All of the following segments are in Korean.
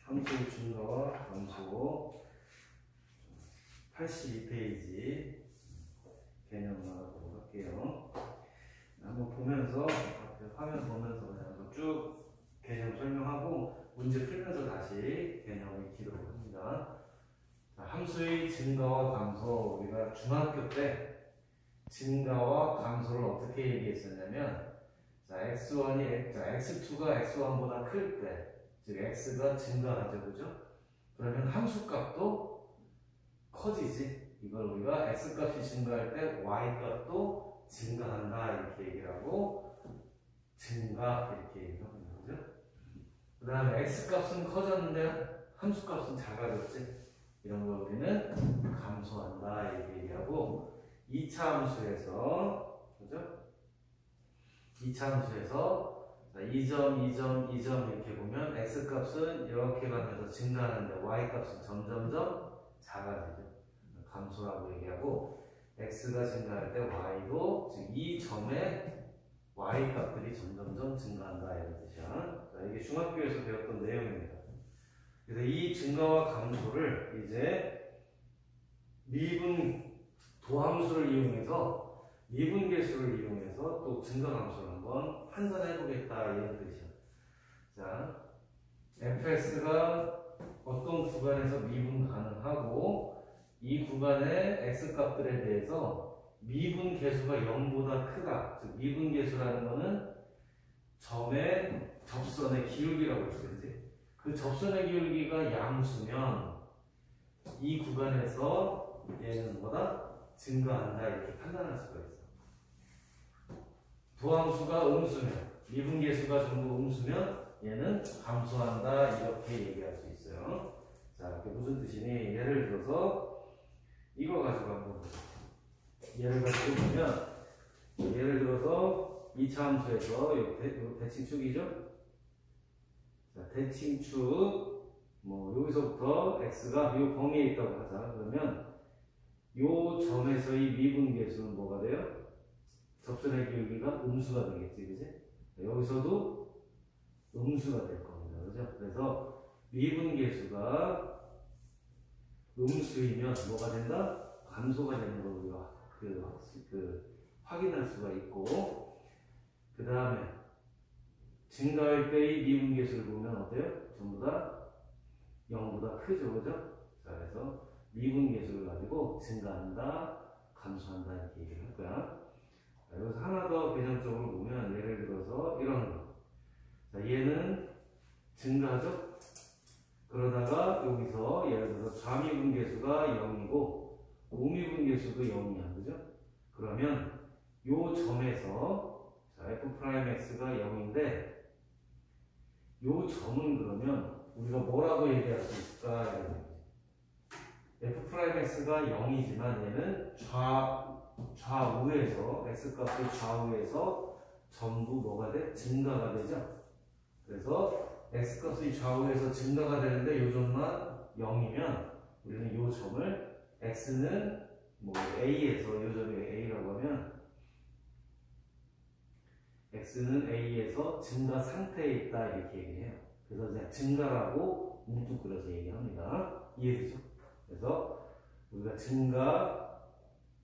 함수의 증가와 감소 82페이지 개념 나가도록 할게요. 한번 보면서 화면 보면서 그냥 쭉 개념 설명하고 문제 풀면서 다시 개념을 익히도록 합니다. 자, 함수의 증가와 감소, 우리가 중학교 때 증가와 감소를 어떻게 얘기했었냐면, 자, x1이 x2가 x1보다 클 때, 즉 x가 증가하죠, 그죠? 그러면 함수 값도 커지지. 이걸 우리가 x 값이 증가할 때 y 값도 증가한다 이렇게 얘기를 하고, 증가 이렇게 얘기를 하는 거죠. 그 다음에 x 값은 커졌는데 함수 값은 작아졌지. 이런 걸 우리는 감소한다 이렇게 얘기하고, 2차 함수에서, 그죠? 2차 함수에서 2점, 2점, 2점 이렇게 보면 x값은 이렇게 가면서 증가하는데 y값은 점점점 작아지죠. 감소라고 얘기하고, x가 증가할 때 y도, 즉 이 점에 y값들이 점점점 증가한다 이런 뜻이야. 자, 이게 중학교에서 배웠던 내용입니다. 그래서 이 증가와 감소를 이제 미분 도함수를 이용해서, 미분계수를 이용해서 또 증가 감소를 한번 판단해 보겠다 이런 뜻이야. 자, fx가 어떤 구간에서 미분 가능하고, 이 구간의 x값들에 대해서 미분 계수가 0보다 크다. 즉 미분 계수라는 거는 점의 접선의 기울기라고 했지. 그 접선의 기울기가 양수면 이 구간에서 얘는 뭐다? 증가한다 이렇게 판단할 수가 있어. 도함수가 음수면, 미분계수가 전부 음수면 얘는 감소한다 이렇게 얘기할 수 있어요. 자, 그게 무슨 뜻이니? 예를 들어서 이거 가지고 한번 보자. 예를 가지고 보면, 예를 들어서 2차 함수에서 요 대칭축이죠? 자, 대칭축 여기서부터 x가 요 범위에 있다고 하자. 그러면 요 점에서의 미분계수는 뭐가 돼요? 접선의 기울기가 음수가 되겠지, 그지? 여기서도 음수가 될 겁니다, 그죠? 그래서 미분계수가 음수이면 뭐가 된다? 감소가 되는 걸 우리가 확인할 수가 있고, 그 다음에 증가할 때의 미분계수를 보면 어때요? 전부 다 0보다 크죠, 그죠? 자, 그래서 미분계수를 가지고 증가한다, 감소한다 이렇게 얘기를 할 거야. 자, 여기서 하나 더 개념적으로 보면, 예를 들어서 이런 거. 자, 얘는 증가하죠? 그러다가 여기서 예를 들어서 좌미분계수가 0이고 우미분계수도 0이야, 그죠? 그러면 요 점에서, 자, f'x가 0인데 요 점은 그러면 우리가 뭐라고 얘기할 수 있을까? f'x가 0이지만 얘는 좌우에서, x값의 좌우에서 전부 뭐가 돼? 증가가 되죠? 그래서 x값이 좌우에서 증가가 되는데 요 점만 0이면 우리는 요 점을 x는 a에서, 요 점이 a라고 하면 x는 a에서 증가 상태에 있다 이렇게 얘기해요. 그래서 이제 증가라고 뭉뚱 그려서 얘기합니다. 이해되죠? 그래서 우리가 증가,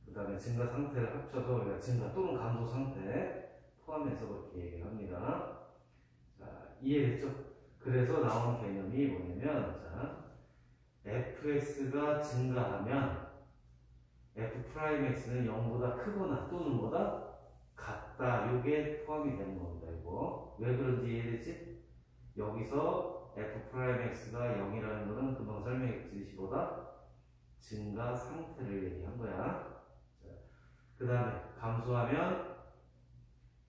그 다음에 증가 상태를 합쳐서 우리가 증가 또는 감소 상태 포함해서 그렇게 얘기를 합니다. 자, 이해됐죠? 그래서 나온 개념이 뭐냐면, 자, fx가 증가하면 f'x는 0보다 크거나 또는 뭐다? 같다. 요게 포함이 되는 겁니다. 이거 왜 그런지 이해되지? 여기서 f'x가 0이라는 거는 금방 설명했듯이 뭐다? 증가 상태를 얘기한 거야. 그 다음에 감소하면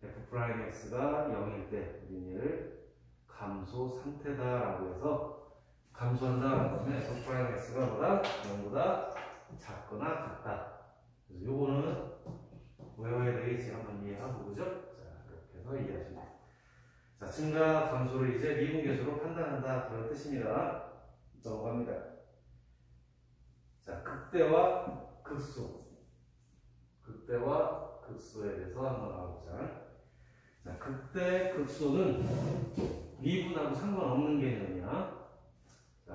f'x가 0일 때 우리는 얘를 감소 상태다라고 해서, 감소한다라는 거는 f'x가 뭐다? 0보다 작거나 같다. 그래서 요거는 외워야 되겠지. 한번 이해하고, 그죠? 자, 그렇게 해서 이해하시면 돼요. 자, 증가 감소를 이제 미분계수로 판단한다 그런 뜻입니다. 넘어갑니다. 자, 극대와 극소, 극대와 극소에 대해서 한번 알아보자. 자, 극대, 극소는 미분하고 상관없는 개념이야.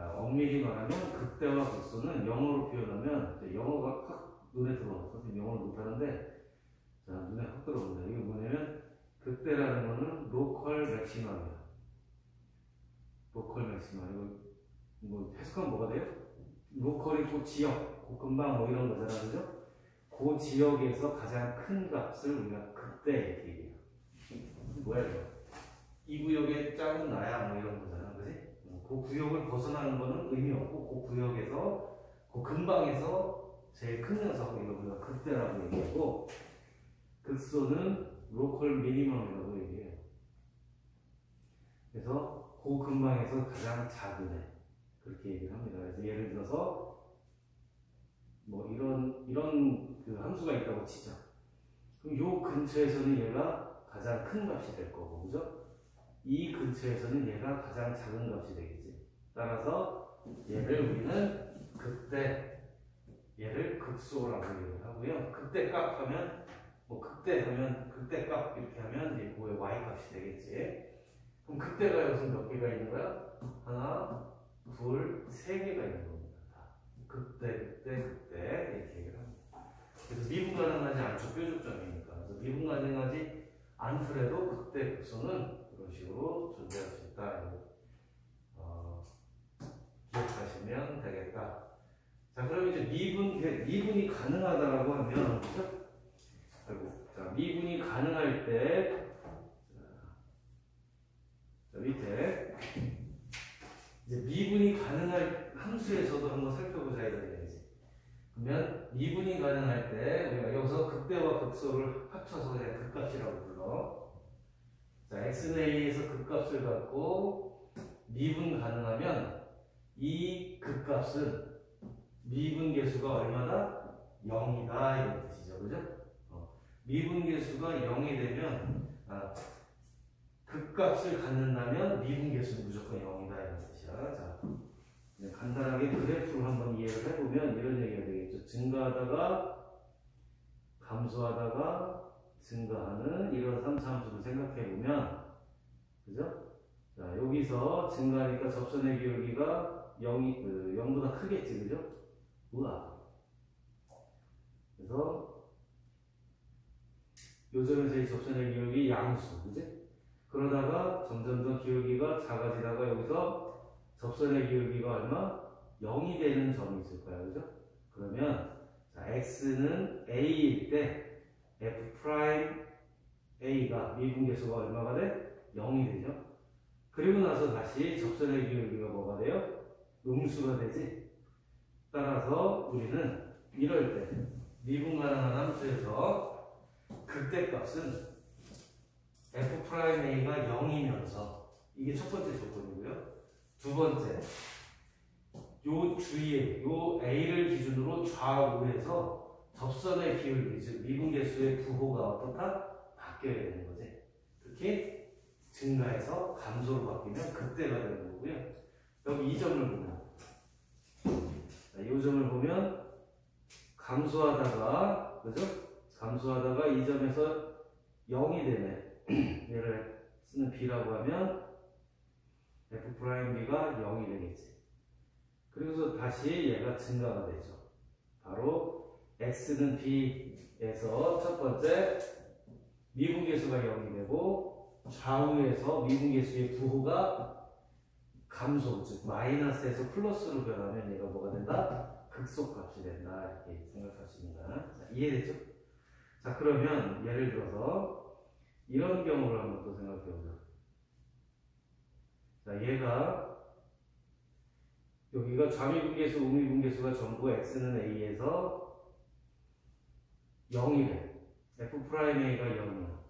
엄밀히 말하면 극대와 극소는 영어로 표현하면 영어가 확 눈에 들어와요. 선생님 영어를 못하는데 자, 눈에 확 들어옵니다. 이게 뭐냐면 극대라는 거는 로컬 맥시멈이야. 로컬 맥시멈. 이거 뭐 해석하면 뭐가 돼요? 로컬이 그 지역, 그 근방 뭐 이런 거잖아, 그죠? 그 지역에서 가장 큰 값을 우리가 극대 이렇게 얘기해요. 뭐야 이거? 이 구역의 짝은 나야 뭐 이런 거잖아, 그지? 그 구역을 벗어나는 거는 의미 없고 그 구역에서 그 근방에서 제일 큰 녀석 이거 우리가 극대라고 얘기하고 극소는 로컬 미니멈이라고 얘기해요. 그래서 그 근방에서 가장 작은 애 그렇게 얘기를 합니다. 그래서 예를 들어서 뭐 이런 그 함수가 있다고 치죠. 그럼 요 근처에서는 얘가 가장 큰 값이 될 거고, 그죠? 이 근처에서는 얘가 가장 작은 값이 되겠지. 따라서 얘를 우리는 극대, 얘를 극소라고 얘기를 하고요. 극대값 하면 뭐 극대하면 극대값 이렇게 하면 이제 그거의 y 값이 되겠지. 그럼 극대가 여기서 몇 개가 있는 거야? 하나, 둘, 세 개가 있는 겁니다. 극대 이렇게 얘기를 합니다. 그래서 미분 가능하지 않죠. 뾰족점이니까. 그래서 미분 가능하지 않더라도 극대 극소는 이런 식으로 존재할 수 있다. 기억하시면 되겠다. 자, 그럼 이제 미분이 가능하다라고 하면, 그죠? 자, 미분이 가능할 때, 자, 밑에, 이제 미분이 가능할 함수에서도 한번 살펴보자 이런 얘기지. 그러면 미분이 가능할 때, 우리가 여기서 극대와 극소를 합쳐서 그냥 극값이라고 불러. 자, x는 a에서 극값을 갖고 미분 가능하면 이 극값은 미분계수가 얼마다? 0이다 이런 뜻이죠. 그죠? 미분계수가 0이 되면 극값을 갖는다면 미분계수는 무조건 0이다 이런 뜻이야. 자, 간단하게 그래프를 한번 이해를 해보면 이런 얘기가 되겠죠. 증가하다가 감소하다가 증가하는 이런 3차함수를 생각해보면, 그죠? 자, 여기서 증가하니까 접선의 기울기가 0보다 크겠지, 그죠? 우와. 그래서 요 점에서 이 접선의 기울기 양수, 그지? 그러다가 점점 기울기가 작아지다가 여기서 접선의 기울기가 얼마? 0이 되는 점이 있을 거야, 그죠? 그러면 자, x는 a일 때 f' a가 미분계수가 얼마가 돼? 0이 되죠? 그리고 나서 다시 접선의 기울기가 뭐가 돼요? 음수가 되지? 따라서 우리는 이럴 때 미분 가능한 함수에서 극대값은 f'a가 0이면서 이게 첫 번째 조건이고요. 두 번째, 요 주위에 요 a를 기준으로 좌우에서 접선의 기울기, 즉 미분계수의 부호가 어떻다? 바뀌어야 되는 거지. 그렇게 증가해서 감소로 바뀌면 극대가 되는 거고요. 여기 이 점을 보면, 이 점을 보면 감소하다가, 그죠? 감소하다가 이 점에서 0이 되네. 얘를 쓰는 b라고 하면 f'b가 0이 되겠지. 그리고서 다시 얘가 증가가 되죠. 바로 x는 b에서 첫 번째 미분계수가 0이 되고 좌우에서 미분계수의 부호가 감소, 즉 마이너스에서 플러스로 변하면 얘가 뭐가 된다? 극소값이 된다. 이렇게 생각할 수 있는 거야. 자, 이해되죠? 자, 그러면 예를 들어서 이런 경우를 한번 또 생각해 보자. 자, 얘가 여기가 좌미분계수, 우미분계수가 전부 x는 a에서 0이래. f'a가 0이야.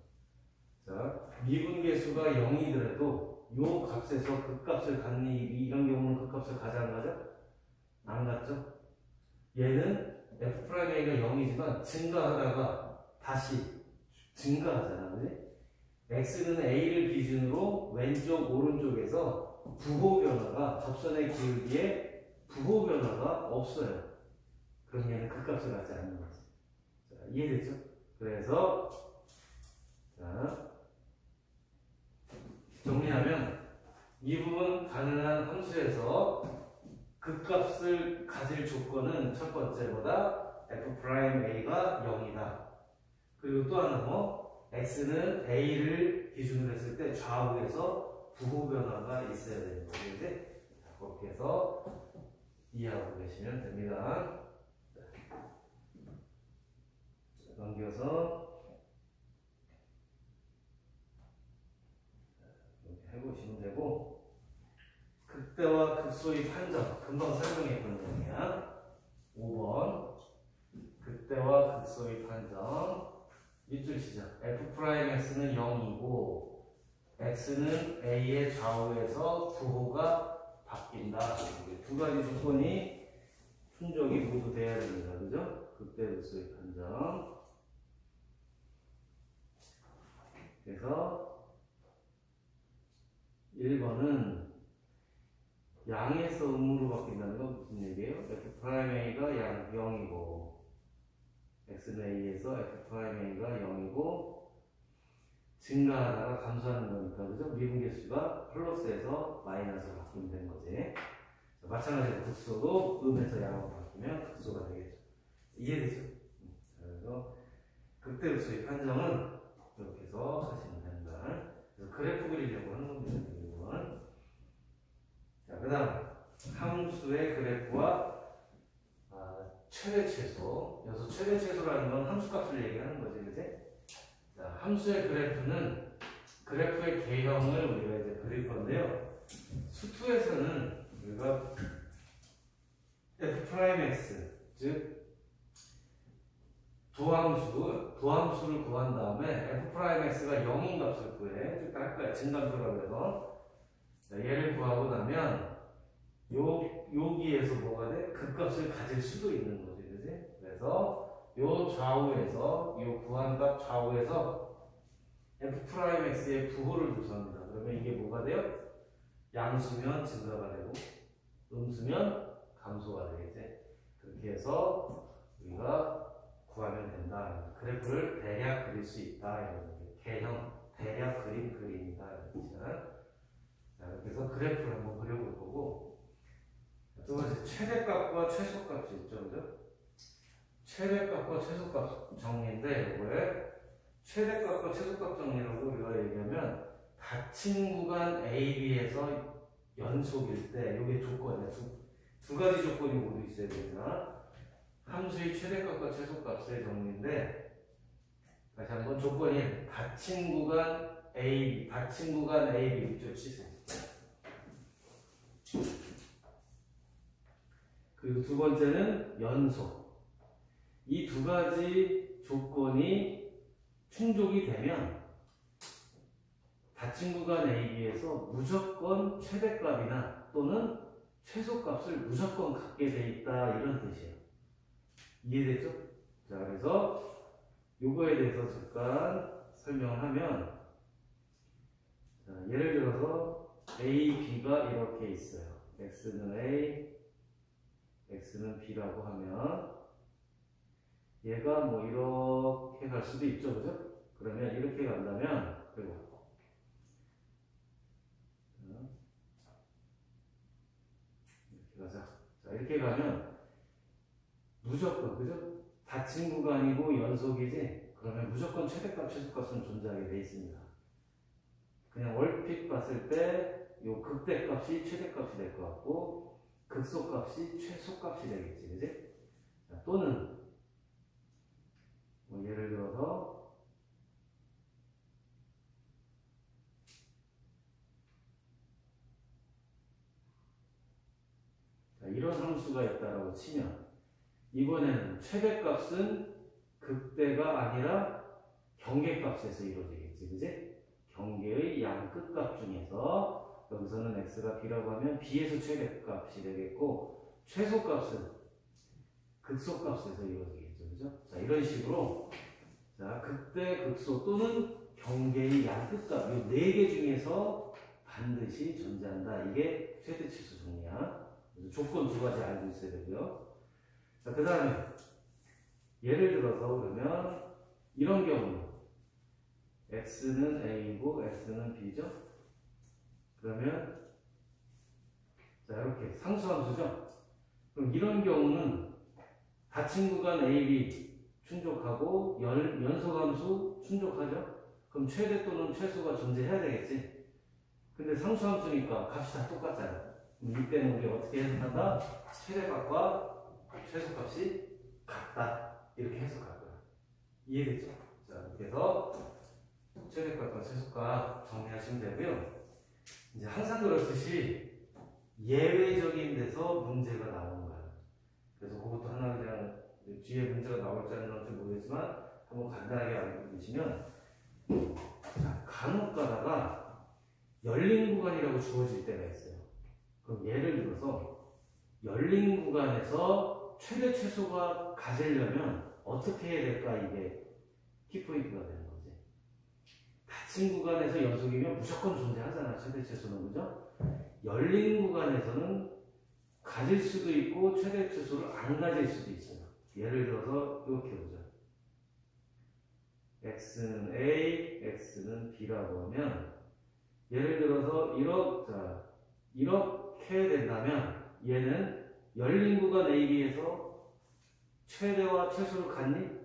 자, 미분계수가 0이더라도 요 값에서 극값을 갖니, 이런 경우는 극값을 가지 안 가죠? 안 갔죠? 얘는 f'a가 0이지만 증가하다가 다시 증가하잖아, 그지? x는 a를 기준으로 왼쪽, 오른쪽에서 부호 변화가, 접선의 기울기에 부호 변화가 없어요. 그럼 얘는 극값을 갖지 않는 거지. 자, 이해되죠? 그래서, 자, 정리하면 이 부분 가능한 함수에서 극값을 가질 조건은 첫 번째보다 f'A가 0이다. 그리고 또 하나 뭐 x는 a를 기준으로 했을 때 좌우에서 부호 변화가 있어야 되는 거죠. 이제 그렇게 해서 이해하고 계시면 됩니다. 넘겨서 이렇게 해보시면 되고, 극대와 극소의 판정 금방 설명했던 내용이야. 5번 극대와 극소의 판정 밑줄 시작. f'x는 0이고 x는 a의 좌우에서 부호가 바뀐다. 두 가지 조건이 충족이 모두 돼야 됩니다. 그죠? 극대 극소의 판정. 그래서 1번은 양에서 음으로 바뀐다는 건 무슨 얘기예요? f'A가 양 0이고 x는 a에서 f'A가 0이고 증가하다가 감소하는 거니까 그죠? 미분계수가 플러스에서 마이너스로 바뀌면 되는 거지. 마찬가지로 극소도 음에서 양으로 바뀌면 극소가 되겠죠. 이해되죠? 그래서 극대 극소의 판정은 이렇게 해서 하시면 된다. 그래서 그래프 그리려고 하는 겁니다. 이건. 자, 그 다음 함수의 그래프와 최대 최소. 여기서 최대 최소라는 건 함수값을 얘기하는 거지, 그지? 자, 함수의 그래프는 그래프의 개형을 우리가 이제 그릴 건데요. 수투에서는 우리가 f'x, 즉 도함수를 구한 다음에 f'x가 0인 값을 구해. 즉 할 거야. 증감수라고 해서. 자, 얘를 구하고 나면 여기에서 뭐가 돼? 극값을 가질 수도 있는 거지, 그지? 그래서 요 좌우에서, 요 구한값 좌우에서 f'x의 부호를 조사합니다. 그러면 이게 뭐가 돼요? 양수면 증가가 되고, 음수면 감소가 되겠지. 그렇게 해서 우리가 구하면 된다. 그래프를 대략 그릴 수 있다. 이런 개형, 대략 그림 그림이다. 자, 이렇게 해서 그래프를 한번 그려볼 거고, 두 번째, 최대값과 최소값이 있죠, 그죠? 최대값과 최소값 정리인데, 이거에 최대값과 최소값 정리라고 우리가 얘기하면 닫힌 구간 AB에서 연속일 때, 이게 조건이야. 두 가지 조건이 모두 있어야 됩니다. 함수의 최대값과 최소값의 정리인데, 다시 한번 조건이 닫힌 구간 AB, 닫힌 구간 AB 있죠, 치세. 그리고 두 번째는 연속. 이 두 가지 조건이 충족이 되면 닫힌 구간 AB에서 무조건 최대값이나 또는 최소값을 무조건 갖게 돼 있다. 이런 뜻이에요. 이해됐죠? 자, 그래서 요거에 대해서 잠깐 설명을 하면, 자, 예를 들어서 A, B가 이렇게 있어요. X는 A, X는 B라고 하면 얘가 뭐 이렇게 갈 수도 있죠, 그죠? 그러면 이렇게 간다면, 그리고 이렇게 가자. 자, 이렇게 가면 무조건, 그죠? 닫힌 구간이고 연속이지? 그러면 무조건 최대값, 최소값은 존재하게 돼 있습니다. 그냥 얼핏 봤을 때 요 극대값이 최대값이 될 것 같고 극소값이 최소값이 되겠지, 그지? 자, 또는 뭐 예를 들어서 자, 이런 함수가 있다라고 치면 이번에는 최대값은 극대가 아니라 경계값에서 이루어지겠지, 그지? 경계의 양 끝값 중에서 여기서는 x가 b라고 하면 b에서 최대값이 되겠고 최소값은 극소값에서 이루어지겠죠, 그죠? 자, 이런 식으로 자, 극대, 극소 또는 경계의 양 끝값 이 네 개 중에서 반드시 존재한다. 이게 최대 치수 정리야. 그래서 조건 두 가지 알고 있어야 되고요. 자, 그 다음에 예를 들어서 그러면 이런 경우 x는 a고 x는 b죠. 그러면 자, 이렇게 상수함수죠. 그럼 이런 경우는 닫힌 구간 A, B 충족하고 연속함수 충족하죠. 그럼 최대 또는 최소가 존재해야 되겠지. 근데 상수함수니까 값이 다 똑같잖아요. 이때는 우리 어떻게 해석한다? 최대값과 최소값이 같다. 이렇게 해석할 거야. 이해됐죠? 자, 이렇게 해서 최대값과 최소값 정리하시면 되고요. 이제 항상 그렇듯이 예외적인 데서 문제가 나오는 거야. 그래서 그것도 하나 그냥 뒤에 문제가 나올지 안 나올지 모르겠지만 한번 간단하게 알고 계시면, 자, 간혹 가다가 열린 구간이라고 주어질 때가 있어요. 그럼 예를 들어서 열린 구간에서 최대 최소가 가지려면 어떻게 해야 될까? 이게 키포인트가 되는 거지. 닫힌 구간에서 연속이면 무조건 존재하잖아, 최대 최소는. 그죠? 열린 구간에서는 가질 수도 있고 최대 최소를 안 가질 수도 있어요. 예를 들어서 이렇게 보자. x는 a, x는 b라고 하면, 예를 들어서 이렇게 된다면 얘는 열린 구간 A, B에서 최대와 최소를 갖니?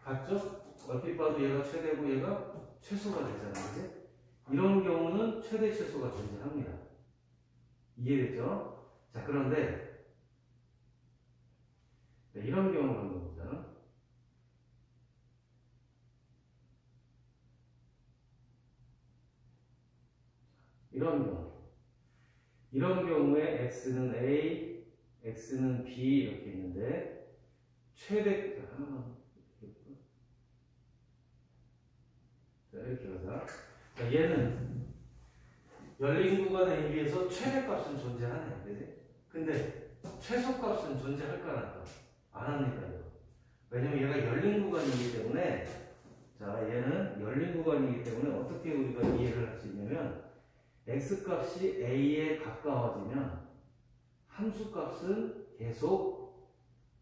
같죠? 얼핏 봐도 얘가 최대고 얘가 최소가 되잖아, 그지? 이런 경우는 최대 최소가 존재합니다. 이해됐죠? 자, 그런데 이런 경우를 한번 보자. 이런 경우에 x는 a, x는 b 이렇게 있는데 최대 이렇게 하자. 자, 얘는 열린 구간 A, B에서 최대값은 존재하네, 그지? 근데 최소값은 존재할까 안 할까? 안 합니다, 이거. 왜냐면 얘가 열린 구간이기 때문에, 자, 얘는 열린 구간이기 때문에 어떻게 우리가 이해를 할 수 있냐면, x값이 a에 가까워지면 함수값은 계속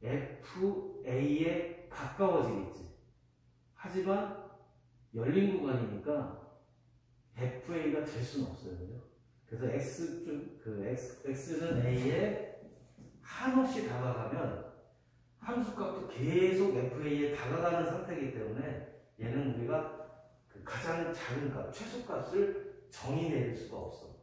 fa에 가까워지겠지. 하지만 열린 구간이니까 fa가 될 수는 없어요, 그죠? 그래서 x는 a에 한없이 다가가면 함수값도 계속 fa에 다가가는 상태이기 때문에 얘는 우리가 그 가장 작은 값, 최소값을 정의 내릴 수가 없어.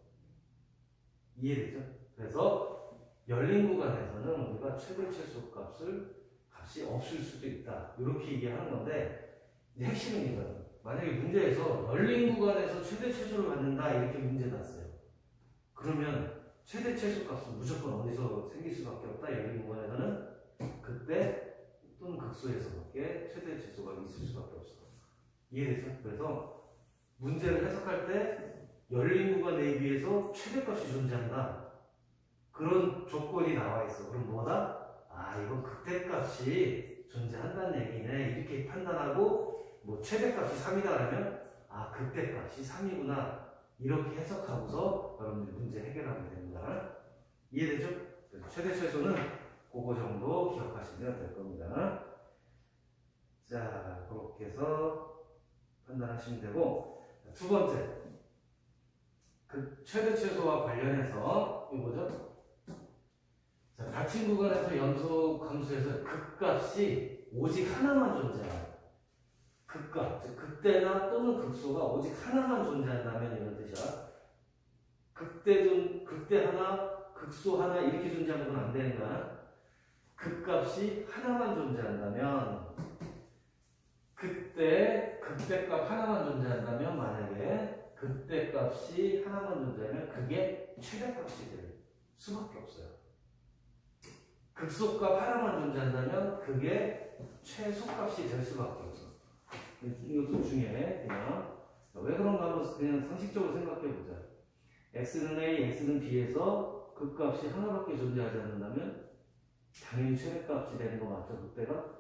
이해되죠? 그래서 열린 구간에서는 우리가 최대 최소 값이 없을 수도 있다. 이렇게 얘기하는 건데, 핵심은 이거예요. 만약에 문제에서 열린 구간에서 최대 최소를 갖는다 이렇게 문제 났어요. 그러면 최대 최소 값은 무조건 어디서 생길 수밖에 없다. 열린 구간에서는 극대 또는 극소에서밖에 최대 최소가 있을 수밖에 없어. 이해되죠? 그래서 문제를 해석할 때 열린 구간 AB에서 최대값이 존재한다. 그런 조건이 나와 있어. 그럼 뭐다? 아, 이건 극대값이 존재한다는 얘기네. 이렇게 판단하고, 뭐 최대값이 3이다 그러면 아, 극대값이 3이구나. 이렇게 해석하고서 여러분들이 문제 해결하면 됩니다. 이해되죠? 그래서 최대 최소는 그거 정도 기억하시면 될 겁니다. 자, 그렇게 해서 판단하시면 되고, 두 번째, 그 최대 최소와 관련해서 이거 뭐죠? 자, 닫힌 구간에서 연속 함수에서 극값이 오직 하나만 존재해요. 극값, 즉 극대나 또는 극소가 오직 하나만 존재한다면 이런 뜻이야. 극대 하나, 극소 하나 이렇게 존재하는 건 안 되는 거야. 극값이 하나만 존재한다면, 극대값 하나만 존재한다면, 만약에 극대값이 하나만 존재하면 그게 최대값이 될 수밖에 없어요. 극소값 하나만 존재한다면 그게 최소값이 될 수밖에 없어. 이것도 중요해. 그냥 왜 그런가 한번 그냥 상식적으로 생각해보자. x는 a, x는 b에서 극값이 하나밖에 존재하지 않는다면 당연히 최대값이 되는 거 맞죠? 극대가?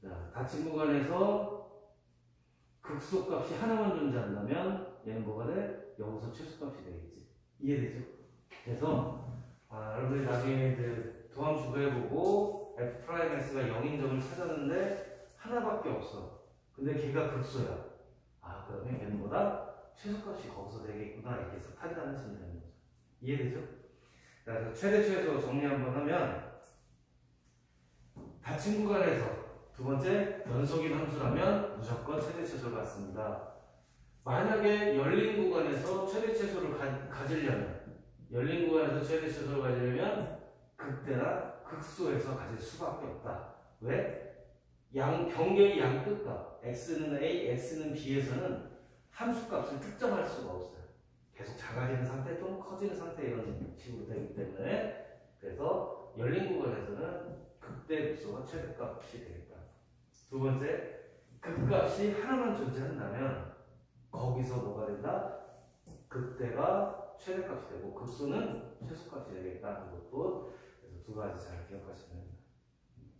자, 닫힌 구간에서 극소값이 하나만 존재한다면 얘는 뭐가 돼? 여기서 최소값이 되겠지. 이해되죠? 그래서 여러분들이 나중에 이제 도함수 구해보고 f'x가 0인 점을 찾았는데 하나밖에 없어. 근데 걔가 극소야. 아, 그러면 얘는 뭐다? 최소값이 거기서 되겠구나. 이렇게 해서 판단하시면 되는 거죠. 이해되죠? 자, 그래서 최대 최소 정리 한번 하면 닫힌 구간에서 두 번째 연속인 함수라면 무조건 최대 최소를 갖습니다. 만약에 열린 구간에서 최대 최소를 가지려면 열린 구간에서 최대 최소를 가지려면 극대나 극소에서 가질 수밖에 없다. 왜? 경계의 양 끝과 x는 a, x는 b에서는 함수값을 특정할 수가 없어요. 계속 작아지는 상태 또는 커지는 상태 이런 식으로 되기 때문에 그래서 열린 구간에서는 극대 극소가 최대값이 되겠다. 두 번째, 극값이 하나만 존재한다면 거기서 뭐가 된다? 극대가 최대값이 되고 극소는 최소값이 되겠다는 것도 그래서 두 가지 잘 기억하시면 됩니다.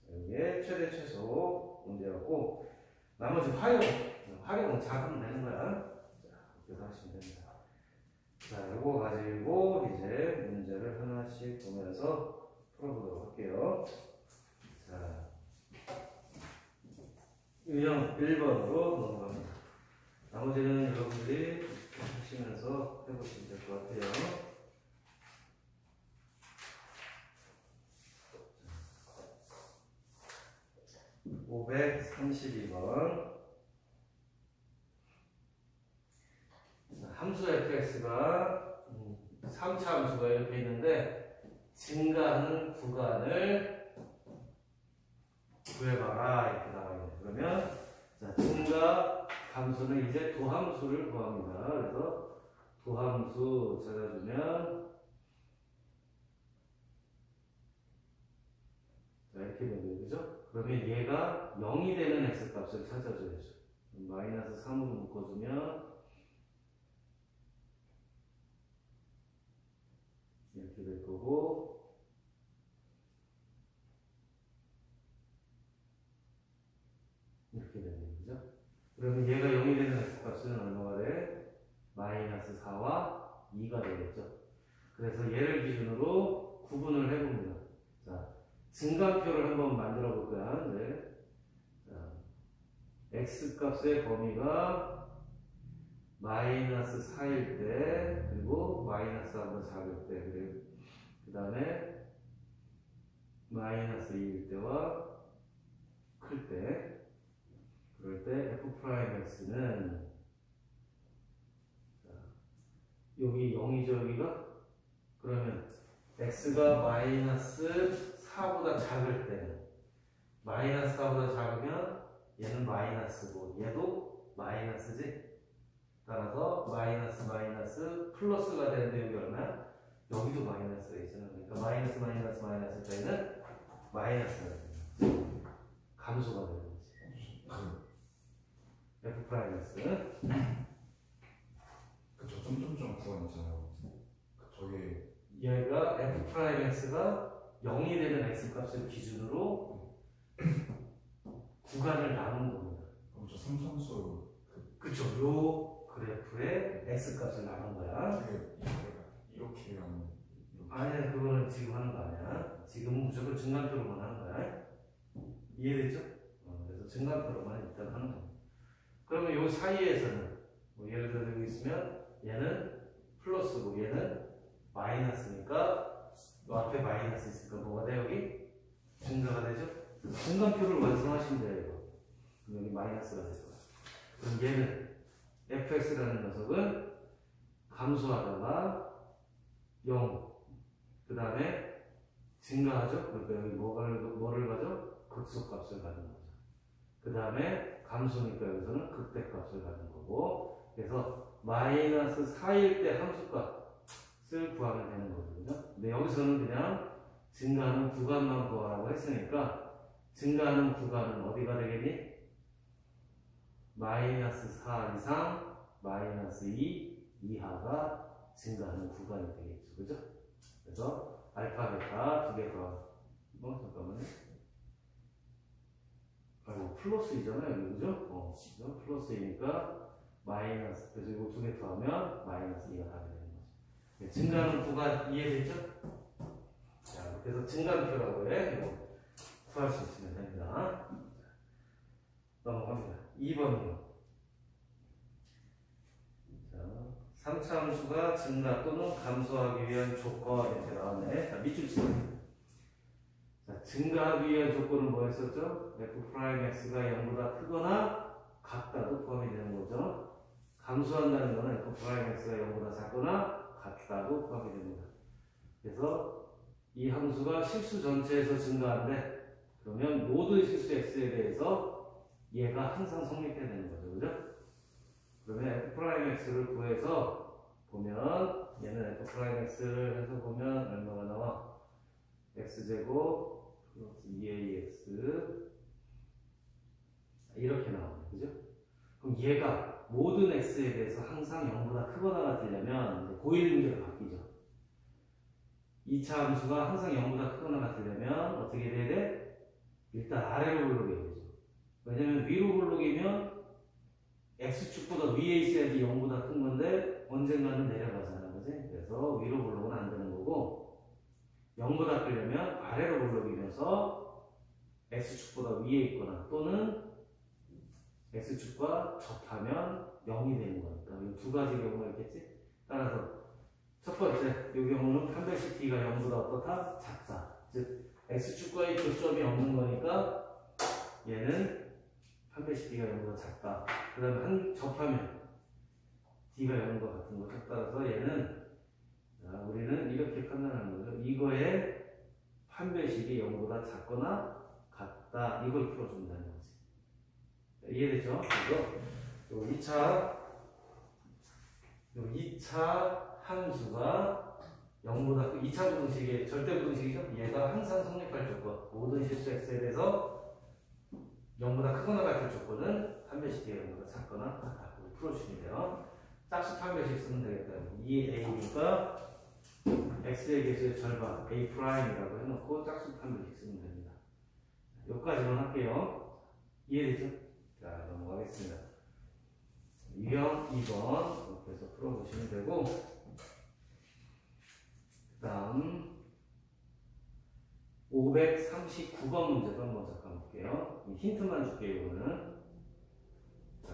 이게 최대 최소 문제였고 나머지 활용은 작으면 되는 거야. 자, 그렇게 하시면 됩니다. 자, 이거 가지고 이제 문제를 하나씩 보면서 풀어보도록 할게요. 자, 유형 1번으로 넘어갑니다. 나머지는 여러분들이 하시면서 해보시면 될 것 같아요. 532번. 함수 fx가 3차 함수가 이렇게 있는데 증가하는 구간을 구해봐라 이렇게 나와요. 그러면 자, 증가 함수는 이제 도함수를 구합니다. 그래서 도함수 찾아주면 자, 이렇게 되는 거죠. 그러면 얘가 0이 되는 x값을 찾아줘야죠. 마이너스 3으로 묶어주면 이렇게 될 거고 이렇게 되는 거죠. 그러면 얘가 0이 되는 x값은 얼마가 돼? 마이너스 4와 2가 되겠죠. 그래서 얘를 기준으로 구분을 해봅니다. 자, 증가표를 한번 만들어 볼까요? 네. 자, x값의 범위가 마이너스 4일 때 그리고 마이너스 한번 작을 때 그 다음에 마이너스 2일 때와 클 때 그럴 때 f'x는 여기 0이죠 여기가? 그러면 x가 마이너스 4보다 작을 때는 마이너스 4보다 작으면 얘는 마이너스고 얘도 마이너스지? 따라서 마이너스 플러스가 되는데 여기 얼마야? 여기도 마이너스가 있잖아. 그러니까 마이너스 때는 마이너스가 됩니다. 감소가 되는 거지. f 프라임스는 그쵸, 점점점 구간 있잖아요. 저게 얘가 f 프라임x가 0이 되는 x 값을 기준으로 구간을 나눈 겁니다. 그렇죠, 삼성수 그쵸, 요 그래프의 x 값을 나눈 거야. 이렇게 하는 아니야, 그거는 지금 하는 거 아니야. 지금은 무조건 증간표로만 하는 거야. 이해됐죠? 그래서 증간표로만 일단 하는 거야. 그러면 요 사이에서는 뭐 예를 들어 여기 있으면 얘는 플러스고 얘는 마이너스니까 요 앞에 마이너스 있으니까 뭐가 돼 여기? 증가가 되죠? 증간표를 완성하시면 돼요. 이거. 그럼 여기 마이너스가 될 거야. 그럼 얘는 fx라는 녀석은 감소하다가 0, 그 다음에 증가하죠? 그러니까 여기 뭐를 가져? 극소값을 가는 거죠. 그 다음에 감소니까 여기서는 극대값을 가는 거고, 그래서 마이너스 4일 때 함수값을 구하면 되는 거거든요. 근데 여기서는 그냥 증가하는 구간만 구하라고 했으니까 증가하는 구간은 어디가 되겠니? 마이너스 4 이상 마이너스 2 이하가 증가하는 구간이 되겠죠. 그죠? 그래서 알파, 베타 두 개 더. 잠깐만요. 아이고, 플러스이잖아요. 그죠? 그죠? 플러스이니까 마이너스, 그래서 이거 두 개 더하면 마이너스 2가 하게 되는 거죠. 네, 증가하는 구간 이해됐죠? 자, 그래서 증가표라고 해. 이거 구할 수 있으면 됩니다. 넘어갑니다. 2번이요. 자, 3차 함수가 증가 또는 감소하기 위한 조건 이렇게 나왔네. 자, 밑줄 치세요. 자, 증가하기 위한 조건은 뭐였었죠? f'x가 0보다 크거나 같다도 포함이 되는 거죠. 감소한다는 거는 f'x가 0보다 작거나 같다도 포함이 됩니다. 그래서 이 함수가 실수 전체에서 증가한데 그러면 모든 실수 x에 대해서 얘가 항상 성립해야 되는 거죠. 그죠? 그러면 f'x를 구해서 보면 얘는 f'x를 해서 보면 얼마가 나와? x제곱 플러스 2ax 이렇게 나오네. 그죠? 그럼 얘가 모든 x에 대해서 항상 0보다 크거나 같으려면 이제 고일 문제로 바뀌죠. 2차 함수가 항상 0보다 크거나 같으려면 어떻게 돼야 돼? 일단 아래로 볼록해야 되죠. 왜냐면 위로 볼록이면 x축보다 위에 있어야지 0보다 큰 건데 언젠가는 내려가잖아. 그지? 그래서 위로 볼록은 안 되는 거고 0보다 크려면 아래로 볼록이면서 x축보다 위에 있거나 또는 x축과 접하면 0이 되는 거니까 이 두 가지 경우가 있겠지? 따라서 첫 번째, 이 경우는 판별식 t가 0보다 어떻다? 작다. 즉, x축과의 교점이 없는 거니까 얘는 판별식 t가 0보다 작다. 그 다음에 접하면 t가 0과 같은 거죠. 따라서 얘는 우리는 이렇게 판단하는 거죠. 이거의 판별식이 0보다 작거나 같다. 이걸 풀어준다는 거지. 이해됐죠? 그리고 2차 함수가 0보다 2차 부등식의 절대 부등식이죠. 얘가 항상 성립할 조건, 모든 실수 x에 대해서 0보다 크거나 같을 조건은 판별식 t가 0보다 작거나 같다. 풀어주시면 돼요. 짝수 판별식 쓰면 되겠다. 2a니까 x의 개수의 절반 a'이라고 해놓고 짝수 판별식 쓰면 됩니다. 여기까지만 할게요. 이해되죠? 자, 넘어가겠습니다. 유형 2번 이렇게 해서 풀어보시면 되고 그 다음 539번 문제도 한번 잠깐 볼게요. 힌트만 줄게요. 이거는 자,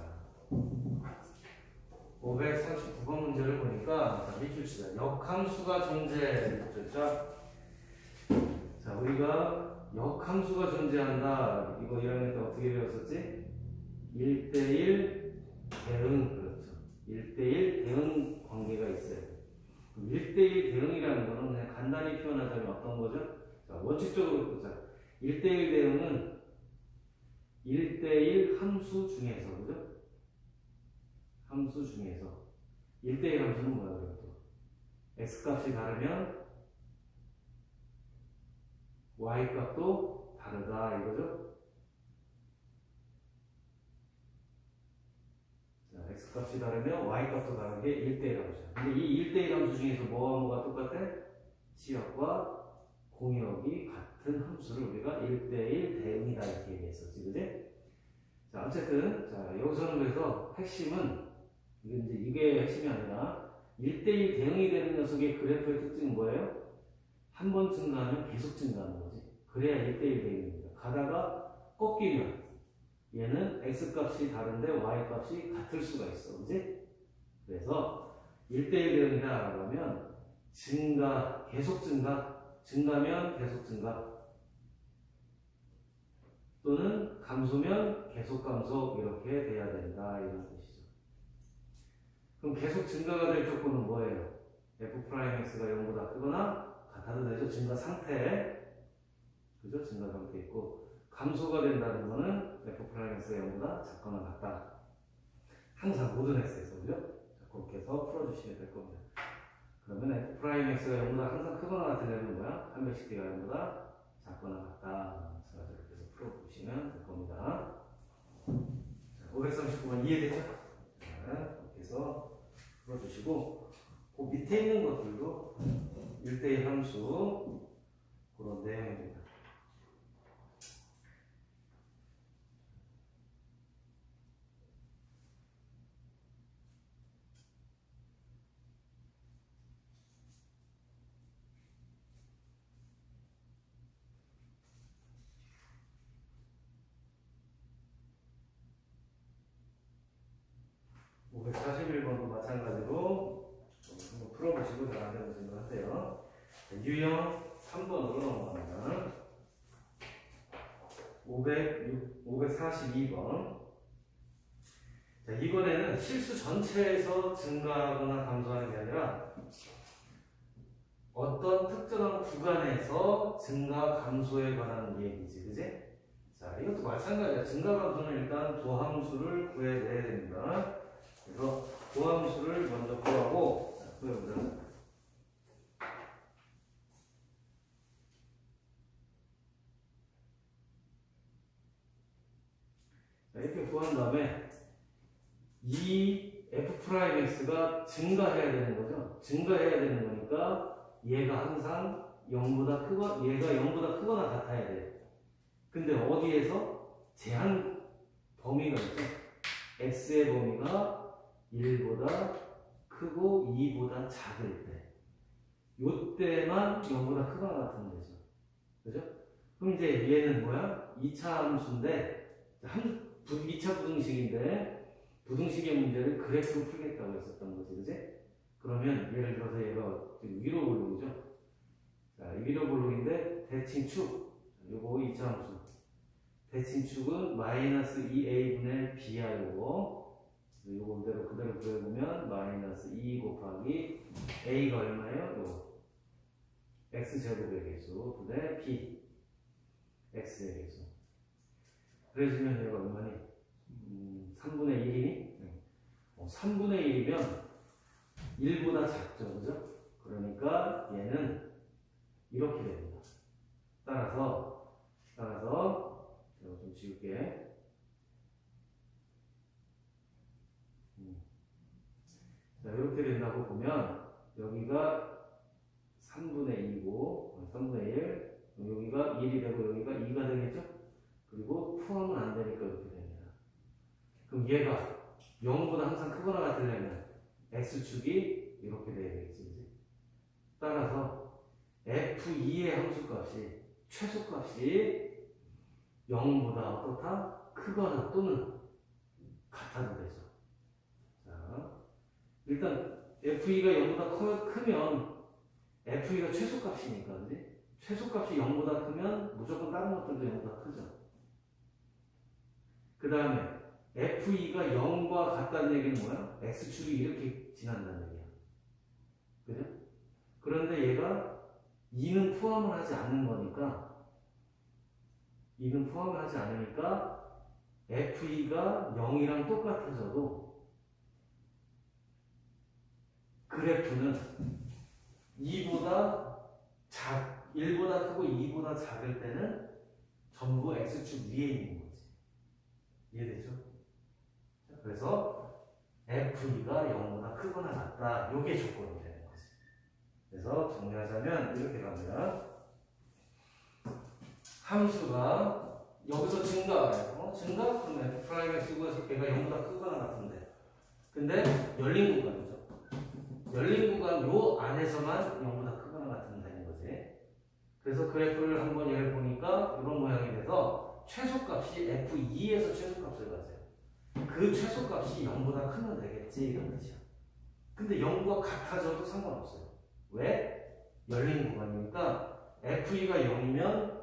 539번 문제를 보니까 밑줄 치자. 역함수가 존재했죠. 자, 우리가 역함수가 존재한다. 이거 1학년 때 어떻게 배웠었지? 1대1 대응, 그렇죠. 1대1 대응 관계가 있어요. 1대1 대응이라는 거는 그냥 간단히 표현하자면 어떤 거죠? 자, 원칙적으로 보자. 1대1 대응은 1대1 함수 중에서, 그죠? 함수 중에서 1대1 함수는 뭐야, 그래도? x값이 다르면 y값도 다르다, 이거죠? 자, x값이 다르면 y값도 다른 게 1대1 함수야. 근데 이 1대1 함수 중에서 뭐가 똑같아? 지역과 공역이 같은 함수를 우리가 1대1 대응이다 이렇게 얘기했었지, 그지? 자, 어쨌든 자, 여기서는 그래서 핵심은 이게 핵심이 아니라 1대1 대응이 되는 녀석의 그래프의 특징은 뭐예요? 한 번 증가하면 계속 증가하는 거지. 그래야 1대1 대응입니다. 가다가 꺾이면 얘는 x값이 다른데 y값이 같을 수가 있어. 그지? 그래서 1대1 대응이다 라면 증가, 계속 증가, 증가면 계속 증가 또는 감소면 계속 감소 이렇게 돼야 된다 이런 뜻이죠. 그럼 계속 증가가 될 조건은 뭐예요? f'x가 0보다 크거나 같아도 되죠. 증가 상태, 그죠? 증가 상태 있고 감소가 된다는 거는 f'x가 0보다 작거나 같다. 항상 모든 x에서, 그죠? 자, 그렇게 해서 풀어주시면 될 겁니다. 그러면 f'x가 0보다 항상 크거나 같으려면 뭐야? 판별식 t가 0보다 작거나 같다. 자, 이렇게 해서 풀어보시면 될 겁니다. 자, 539번 이해되죠? 자, 이렇게 해서 풀어주시고 그 밑에 있는 것들도 1대1 함수 그런 내용입니다. (541번도) 마찬가지로 풀어보시고 잘 안되는 거 하세요. 유형 3번으로 넘어갑니다. 542번. 자, 이번에는 실수 전체에서 증가하거나 감소하는 게 아니라 어떤 특정한 구간에서 증가, 감소에 관한 얘기지, 그지? 자, 이것도 마찬가지야. 증가, 감소는 일단 도함수를 구해내야 됩니다. 그래서 도함수를 먼저 구하고, 자, 구해보자. 자, 이렇게 구한 다음에 이 f'x가 증가해야 되는 거죠. 증가해야 되는 거니까 얘가 항상 0보다 크거나 얘가 0보다 크거나 같아야 돼. 근데 어디에서 제한 범위가 있죠. x의 범위가 1보다 크고 2보다 작을 때, 요때만 0보다 크거나 같으면 되죠. 그죠? 그럼 이제 얘는 뭐야? 2차 함수인데 2차 부등식인데 부등식의 문제를 그래프 풀겠다고 했었던 거지, 그지? 그러면 예를 들어서 얘가 위로 볼록이죠? 자, 위로 볼록인데 대칭축, 요거 2차 함수. 대칭축은 마이너스 2a분의 b야, 요거. 요거 그대로 구해보면 마이너스 2 곱하기 a가 얼마예요? 요거. x제곱의 개수 분의 b. x의 개수. 그래주면 얘가 얼마니? 3분의 1이니? 3분의 1이면 1보다 작죠, 그죠? 그러니까 얘는 이렇게 됩니다. 따라서 제가 좀 지울게. 자, 이렇게 된다고 보면 여기가 3분의 2고 3분의 1, 여기가 1이 되고 여기가 2가 되겠죠? 그리고 포함은 안 되니까 이렇게 됩니다. 그럼 얘가 0보다 항상 크거나 같으려면 x축이 이렇게 돼야 되겠지. 따라서 f2의 함수값이 최소값이 0보다 어떻다? 크거나 또는 같아도 되죠. 자, 일단 f2가 0보다 크면 f2가 최소값이니까, 그지? 최소값이 0보다 크면 무조건 다른 것들도 0보다 크죠. 그 다음에 f2가 0과 같다는 얘기는 뭐야? x축이 이렇게 지난다는 얘기야. 그죠? 그런데 얘가 2는 포함을 하지 않는 거니까, 2는 포함을 하지 않으니까 f2가 0이랑 똑같아져도 그래프는 1보다 크고 2보다 작을 때는 전부 x축 위에 있는 거지. 이해되죠? 그래서 f2가 0보다 크거나 같다. 요게 조건이 되는 거지. 그래서 정리하자면 이렇게 갑니다. 함수가 여기서 증가해요. 증가? 그럼 f'x에서 걔가 0보다 크거나 같은데. 근데 열린 구간이죠. 열린 구간 요 안에서만 0보다 크거나 같으면 되는 거지. 그래서 그래프를 한번 얘를 보니까 이런 모양이 돼서 최소값이 f2에서 최소값을 가져요. 그 최소값이 0보다 크면 되겠지, 이런 뜻이야. 근데 0과 같아져도 상관없어요. 왜? 열린 구간이니까 f2가 0이면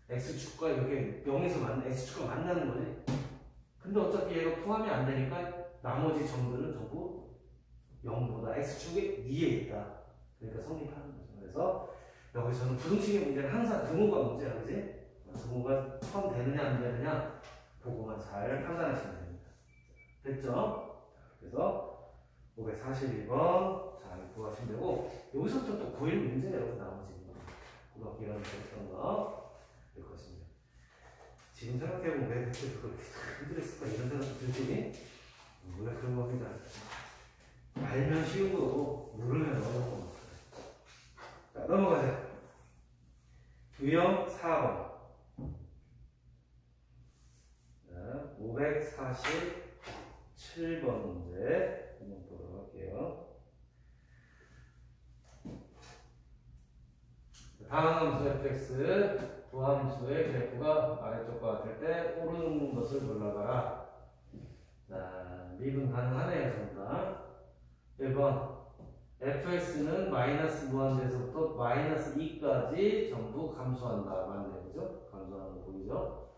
x축과 이렇게 0에서 x축과 만나는 거지. 근데 어차피 얘가 포함이 안 되니까 나머지 점들은 전부 0보다 x축이 위에 있다. 그러니까 성립하는 거죠. 그래서 여기서는 부등식의 문제는 항상 등호가 문제야, 그지? 등호가 포함되느냐 안 되느냐 그거만 잘 판단하시면 됩니다. 됐죠? 그래서 542번 잘 구하시면 되고, 여기서부터 또 고1 문제예요. 나머지 고등학교 1학년 때 했던 거 될 것입니다. 지금 생각해보면 왜 대체 그걸 힘들었을까 이런 생각도 들지? 원래 그런 겁니다. 알면 쉬운 거고 모르면 어려운 거. 자, 넘어가자. 유형 4번. 자, 547번 문제 한번 보도록 할게요. 다음 함수 fx 두 함수의 그래프가 아래쪽과 같을 때 오르는 것을 골라봐라. 자, 미분 가능하네요, 전부 다. 1번 fx는 마이너스 무한대에서부터 마이너스 2까지 전부 감소한다. 맞네, 그죠? 감소하는 거 보이죠?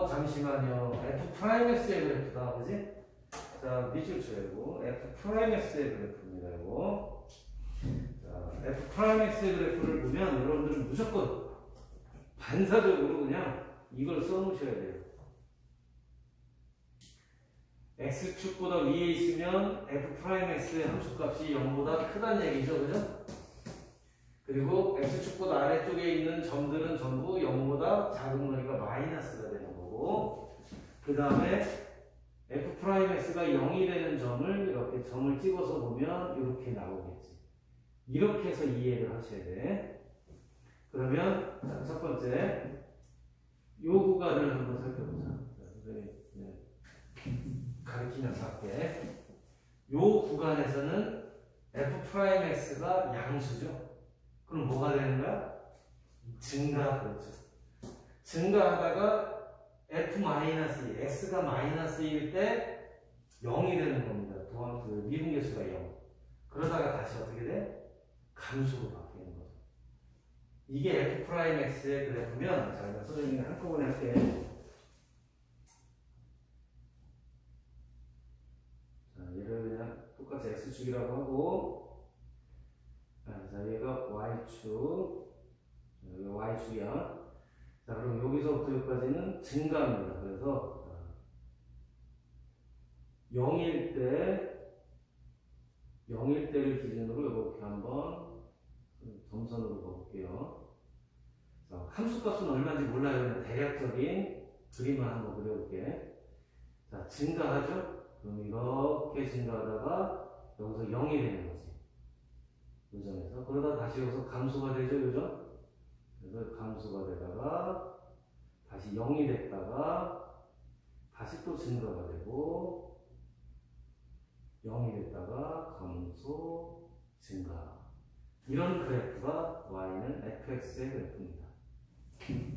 잠시만요. f'x의 그래프다, 그지? 자, 밑줄 쳐야고 f'x의 그래프입니다, 이거. 자, f'x의 그래프를 보면 여러분들은 무조건 반사적으로 그냥 이걸 써놓으셔야 돼요. x축보다 위에 있으면 f'x의 함수값이 0보다 크다는 얘기죠, 그죠? 그리고 x축보다 아래쪽에 있는 점들은 전부 0보다 작은 거니까 마이너스가 되는 거고, 그 다음에 f'x가 0이 되는 점을 이렇게 점을 찍어서 보면 이렇게 나오겠지. 이렇게 해서 이해를 하셔야 돼. 그러면 자, 첫 번째 요 구간을 한번 살펴보자. 선생님 가르치면서 할게. 요 구간에서는 f'x가 양수죠. 그럼 뭐가 되는 거야? 증가, 그렇죠. 증가하다가 f-2, x가 마이너스일 때 0이 되는 겁니다. 미분계수가 0. 그러다가 다시 어떻게 돼? 감수로 바뀌는 거죠. 이게 f'x의 그래프면, 자, 이거 선생님이 한꺼번에 할게. 자, 얘를 그냥 똑같이 x축이라고 하고, 자, 얘가 y축, 여기가 y축이야. 자, 그럼 여기서부터 여기까지는 증가입니다. 그래서 0일 때를 기준으로 이렇게 한번 점선으로 볼게요. 자, 함수값은 얼마인지 몰라요. 그냥 대략적인 그림을 한번 그려볼게. 자, 증가하죠? 그럼 이렇게 증가하다가 여기서 0이 되는 거지. 이 점에서. 그러다 다시 여기서 감소가 되죠, 그죠? 그래서 감소가 되다가 다시 0이 됐다가 다시 또 증가가 되고 0이 됐다가 감소, 증가. 이런 그래프가 y는 fx의 그래프입니다.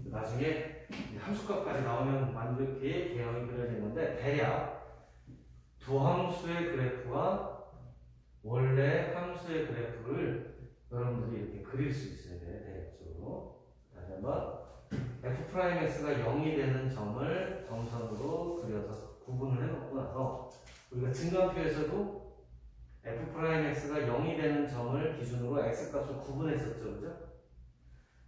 나중에 함수값까지 나오면 완벽히 개형이 그려진 건데, 대략 두함수의 그래프와 원래 함수의 그래프를 여러분들이 이렇게 그릴 수 있어야 돼, 대략적으로. 다시 한번 f'x가 0이 되는 점을 점선으로 그려서 구분을 해놓고 나서 우리가 증가표에서도 f'x가 0이 되는 점을 기준으로 x값을 구분했었죠, 그죠?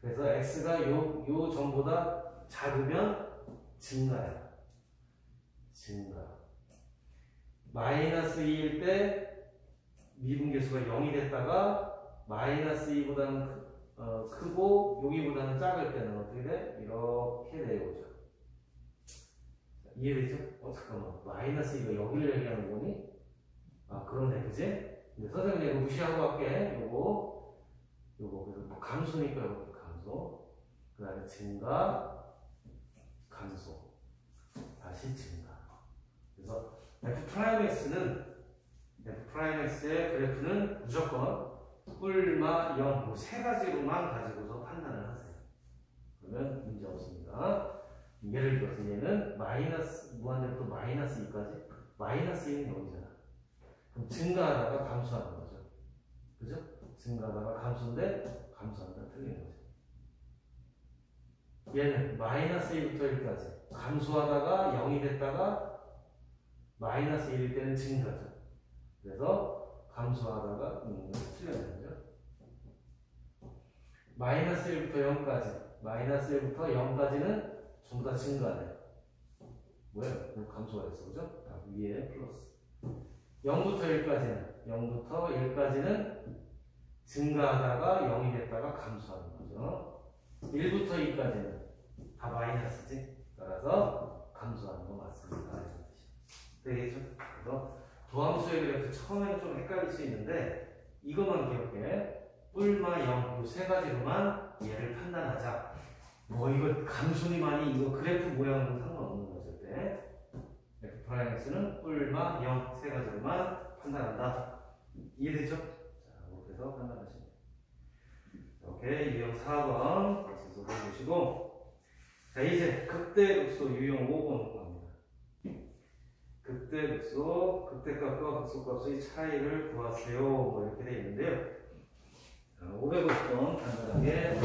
그래서 x가 요 점보다 작으면 증가야. 증가. 마이너스 2일 때 미분계수가 0이 됐다가 마이너스 2보다는 크고 여기보다는 작을 때는 어떻게 돼? 이렇게 내려오죠. 이해되죠? 잠깐만. 마이너스 2가 여기를 얘기하는 거니? 그러네, 그지? 근데 선생님 이거 무시하고 할게. 요거 그래서 뭐 감소니까 이렇게 감소. 그 다음에 증가, 감소. 다시 증가. 그래서 f'x의 그래프는 무조건 뿔마 0, 뭐 세 가지로만 가지고서 판단을 하세요. 그러면 문제 없습니다. 예를 들어서 얘는 마이너스, 무한대부터 마이너스 2까지, 마이너스 2는 0이잖아. 그럼 증가하다가 감소하는 거죠. 그죠? 증가하다가 감소인데, 감소한다, 틀린 거죠. 얘는 마이너스 1부터 1까지, 감소하다가 0이 됐다가 마이너스 1일 때는 증가죠. 그래서 감소하다가 틀렸는 거죠. 마이너스 1부터 0까지, 마이너스 1부터 0까지는 전부 다 증가돼요. 뭐예요? 감소가 됐어, 그죠? 위에 플러스. 0부터 1까지는 증가하다가 0이 됐다가 감소하는 거죠. 1부터 2까지는 다 마이너스지. 따라서 감소하는 거 맞습니다. 이런 뜻이 되겠죠? 그래서 도함수의 그래프 처음에는 좀 헷갈릴 수 있는데 이것만 기억해. 뿔마 0, 이 세 가지로만 얘를 판단하자. 뭐 이거 감소니만이 이거 그래프 모양은 상관없는 거죠. f'x는 뿔마 0, 세 가지로만 판단한다. 이해되죠? 자, 이렇게 해서 판단하시면 돼요. 오케이, 유형 4번 다시 써보시고, 자, 이제 극대극소 유형 5번 갑니다. 극대 극소, 극대값과 극소값의 차이를 구하세요. 뭐 이렇게 되어 있는데요. 550번 간단하게.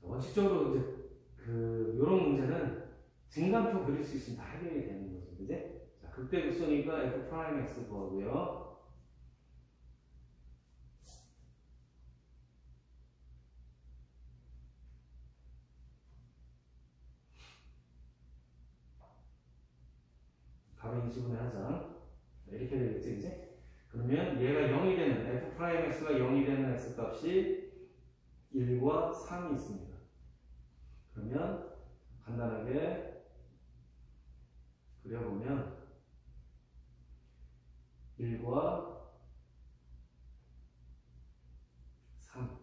원칙적으로 이제 요런 문제는 증간표 그릴 수 있으면 다 해결이 되는 거죠. 그지? 자, 극대 극소니까 f 프라임 x 구하고요. 바로 인수분해 하자. 이렇게 되겠지, 그지? 그러면 얘가 0이 되는, f 프라임 x가 0이 되는 x 값이 1과 3이 있습니다. 그러면 간단하게 그려보면 1과 3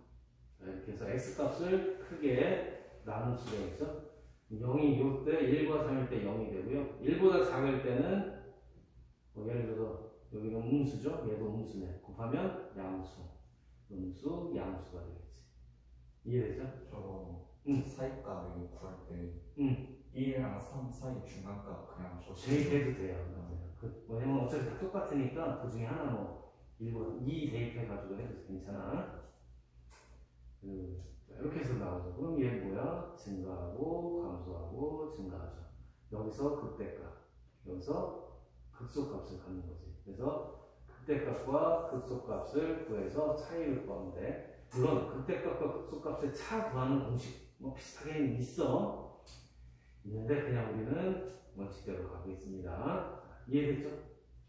이렇게 해서 x 값을 크게 나눌 수가 있죠. 0이 요때 1과 3일 때 0이 되고요. 1보다 작을 때는 예를 들어서 여기는 음수죠. 얘도 음수네. 곱하면 양수, 음수, 양수가 되겠지. 이해되죠? 저거 응. 사이값 이거 구할 때 응. 1이랑 3 사이 중간값 그냥 대입해도 돼요. 왜냐면 어차피 다 똑같으니까 그 중에 하나 뭐 2 대입해가지고 해도 괜찮아. 이렇게 해서 나오죠. 그럼 얘 뭐야? 증가하고 감소하고 증가하죠. 여기서 극대값, 여기서 극소값을 갖는 거지. 그래서 극대값과 극소값을 구해서 차이를 구하면 돼. 물론 극대값과 극소값의 차 구하는 공식 뭐 비슷하게 있어. 있는데 그냥 우리는 원칙대로 가고 있습니다. 이해됐죠?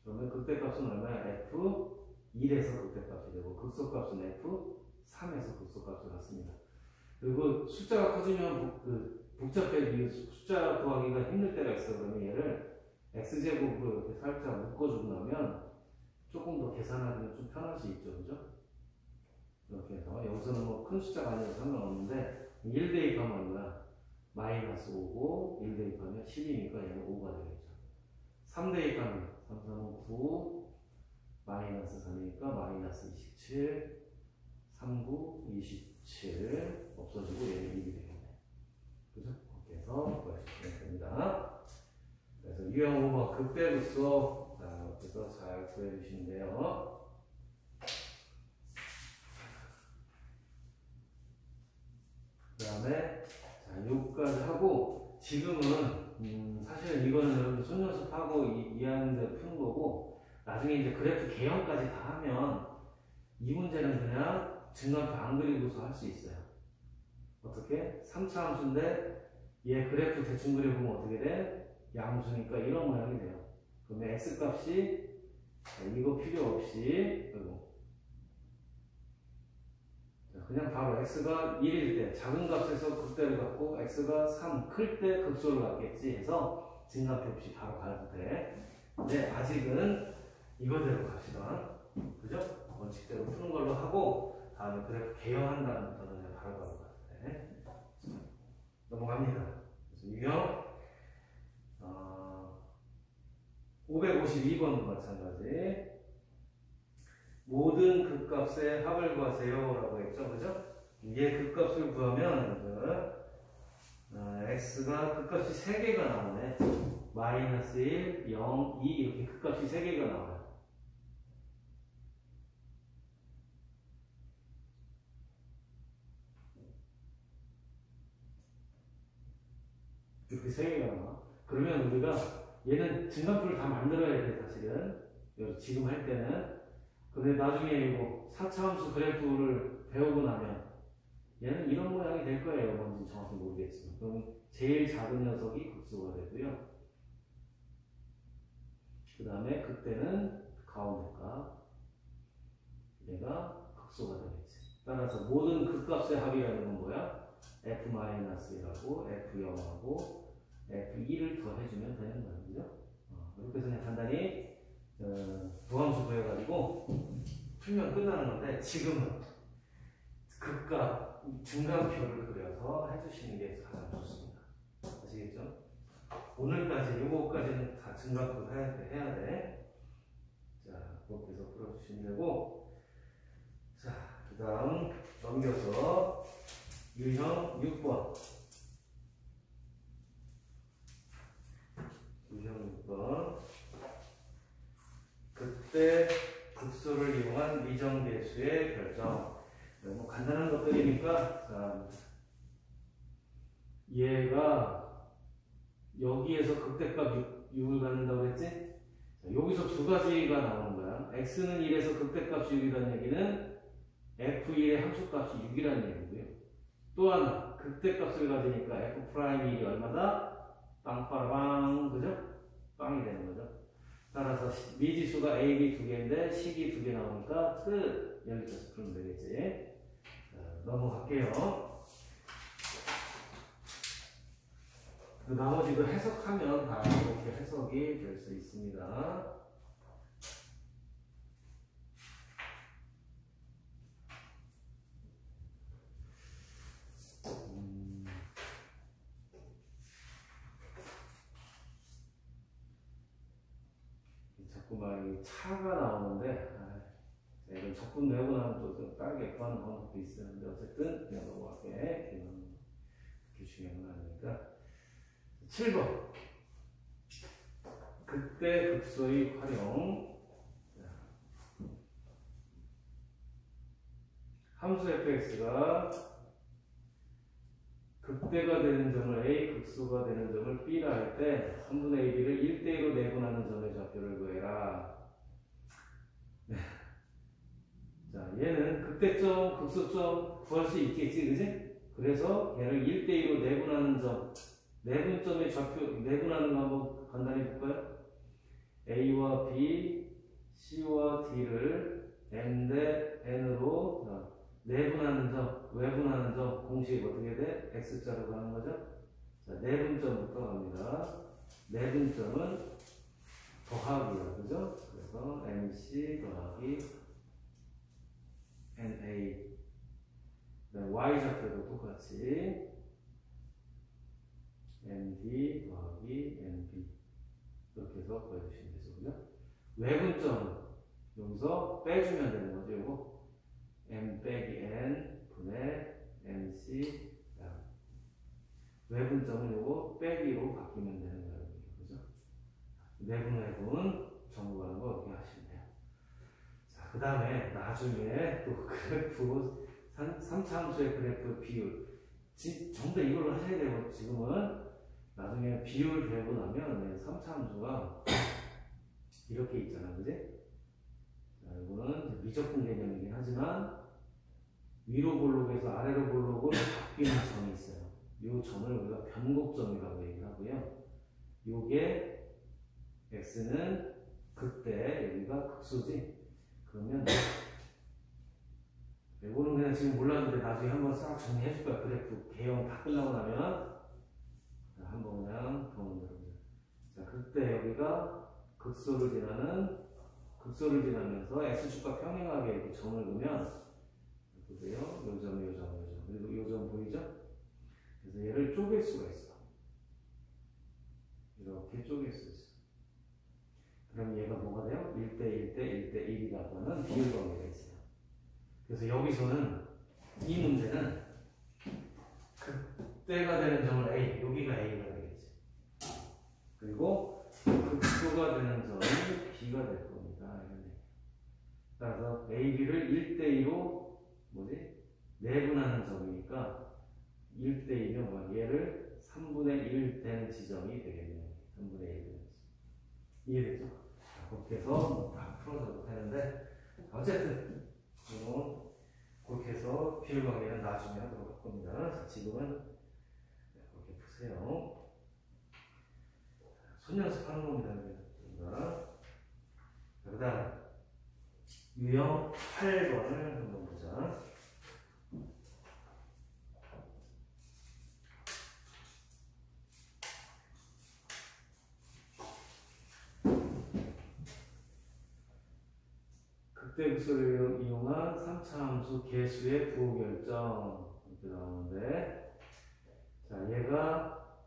그러면 극대값은 얼마야? F1에서 극대값이 되고 극소값은 F3에서 극소값을 갖습니다. 그리고 숫자가 커지면 복잡해 숫자 구하기가 힘들 때가 있어. 그러면 얘를 x제곱으로 이렇게 살짝 묶어주고 나면 조금 더 계산하기는 좀 편할 수 있죠. 그죠? 이렇게 해서 여기서는 뭐 큰 숫자가 아니어서 상관없는데 1 대입하면 얼마야? 마이너스 5고 1 대입하면 10이니까 얘는 5가 되겠죠. 3 대입하면 3, 3, 9 마이너스 3이니까 마이너스 27 3, 9, 27 없어지고 얘는 1이 되겠네. 그죠? 이렇게 해서 구하시면 됩니다. 그래서 유형 5번 극대극소 이렇게 해서 잘 구해주시면 돼요. 그 다음에 여기까지 하고 지금은 사실 이거는 여러분 손연습하고 이해하는 데 푸는 거고 나중에 이제 그래프 개형까지 다 하면 이 문제는 그냥 증간표 안 그리고서 할 수 있어요. 어떻게? 3차 함수인데 얘 그래프 대충 그려보면 어떻게 돼? 양수니까 이런 모양이 돼요. 그러면 x값이 이거 필요 없이 그냥 바로 x가 1일 때 작은 값에서 극대를 갖고 x가 3 클 때 극소를 갖겠지 해서 증간표 없이 바로 가도 돼. 근데 아직은 이거대로 갑시다. 그죠? 원칙대로 푸는 걸로 하고 다음에 그래프 개형한 다음부터는 그냥 바로 가도 돼. 넘어갑니다. 그래서 유형 552번도 마찬가지. 모든 극값의 합을 구하세요 라고 했죠. 그죠? 얘 극값을 구하면 x가 극값이 3개가 나오네. 마이너스 1, 0, 2 이렇게 극값이 3개가 나와요. 이렇게 3개가 나와. 그러면 우리가 얘는 증간표를 다 만들어야 돼 사실은. 지금 할 때는. 근데 나중에 이거 4차 함수 그래프를 배우고 나면 얘는 이런 모양이 될 거예요. 뭔지 정확히 모르겠지만. 그럼 제일 작은 녀석이 극소가 되고요. 그 다음에 그때는 가운데가 얘가 극소가 되겠지. 따라서 모든 극값의 합이라는 건 뭐야? f-1하고 f0하고 f2를 더해주면 되는 거예요. 그죠? 이렇게 해서 그냥 간단히 부함수 구해가지고 풀면 끝나는 건데 지금은 극값 증간표를 그려서 해주시는 게 가장 좋습니다. 아시겠죠? 오늘까지 요거까지는 다 증간표 해야 돼. 자, 그렇게 해서 풀어주시면 되고, 자, 그 다음 넘겨서 유형 6번 6번. 그때 극소를 이용한 미정계수의 결정. 뭐 간단한 것들이니까, 자, 얘가 여기에서 극대값 6을 갖는다고 했지? 자, 여기서 두 가지가 나오는 거야. x는 1에서 극대값이 6이라는 얘기는 f1의 함수값이 6이라는 얘기고요. 또 하나, 극대값을 가지니까 f'1이 얼마다? 빵빠라빵, 그죠? 빵이 되는 거죠. 따라서 미지수가 a, b 두 개인데 식이 두 개 나오니까 끝. 여기까지 풀면 되겠지. 자, 넘어갈게요. 그 나머지도 해석하면 다 이렇게 해석이 될 수 있습니다. 자꾸만 이 차가 나오는데, 이건 적분 내고 나면 또 빠르게 구하는 방법도 있어요. 근데 어쨌든 그냥 넘어갈게. 그렇게 중요한 건 아니니까. 7번. 그때 극소의 활용. 함수 fx가 극대가 되는 점을 a, 극소가 되는 점을 b라 할 때 3분의 ab를 1대1로 내분하는 점의 좌표를 구해라. 자, 얘는 극대점, 극소점 구할 수 있겠지, 그지? 그래서 얘를 1대2로 내분하는 점, 내분점의 좌표, 내분하는 거 한번 간단히 볼까요? A와 B, C와 D를 n 대 n으로 내분하는 점, 외분하는 점, 공식 어떻게 돼? X자로 가는 거죠? 자, 내분점부터 갑니다. 내분점은 더하기야, 그죠? 그래서 MC 더하기 NA. Y 좌표도 똑같이 ND 더하기 NB. 이렇게 해서 구해주시면 되죠, 그죠? 외분점 여기서 빼주면 되는 거죠, 이거. M 빼기 N 분의 MC. 외분점은 요거 빼기로 바뀌면 되는 거예요, 그죠? 내분 정보하는 거 이렇게 하시면 돼요. 자, 그 다음에 나중에 또 그래프 3차 함수의 그래프 비율. 전부 이걸로 하셔야 되고, 지금은 나중에 비율 되고 나면 3차 함수가 이렇게 있잖아, 그지? 자, 이거는 미적분 개념이긴 하지만 위로 볼록에서 아래로 볼록으로 바뀌는 점이 있어요. 이 점을 우리가 변곡점이라고 얘기를 하고요. 요게 x는 극대, 여기가 극소지. 그러면 이거는 그냥 지금 몰라도 돼. 나중에 한번 싹 정리해 줄 거야. 그래프 개형 다 끝나고 나면 한번 그냥 보면 됩니다. 자, 극대 여기가 극소를 지나면서 x축과 평행하게 이렇게 점을 그으면 보세요. 요 점, 요 점, 요 점. 그리고 요 점 보이죠? 그래서 얘를 쪼갤 수가 있어. 이렇게 쪼갤 수 있어. 그럼 얘가 뭐가 돼요? 1대 1대 1대 1이라고 하는 비율 관계가 있어요. 그래서 여기서는 이 문제는 극대가 되는 점을 A, 여기가 A가 되겠지. 그리고 극소가 되는 점이 B가 될 겁니다. 따라서 A, B를 1대2로 내분하는 점이니까 1대2면 뭐 얘를 3분의 1 된 지점이 되겠네요. 3분의 1 된 지점. 이해되죠? 그렇게 해서 다 풀어줘도 되는데, 어쨌든 그렇게 해서 비율 관계는 나중에 하도록 할 겁니다. 자, 지금은 그렇게 푸세요. 손 연습하는 겁니다. 그 다음 유형 8번을 한번 보자. 극대 극소를 이용한 3차 함수 개수의 부호 결정 이렇게 나오는데, 자, 얘가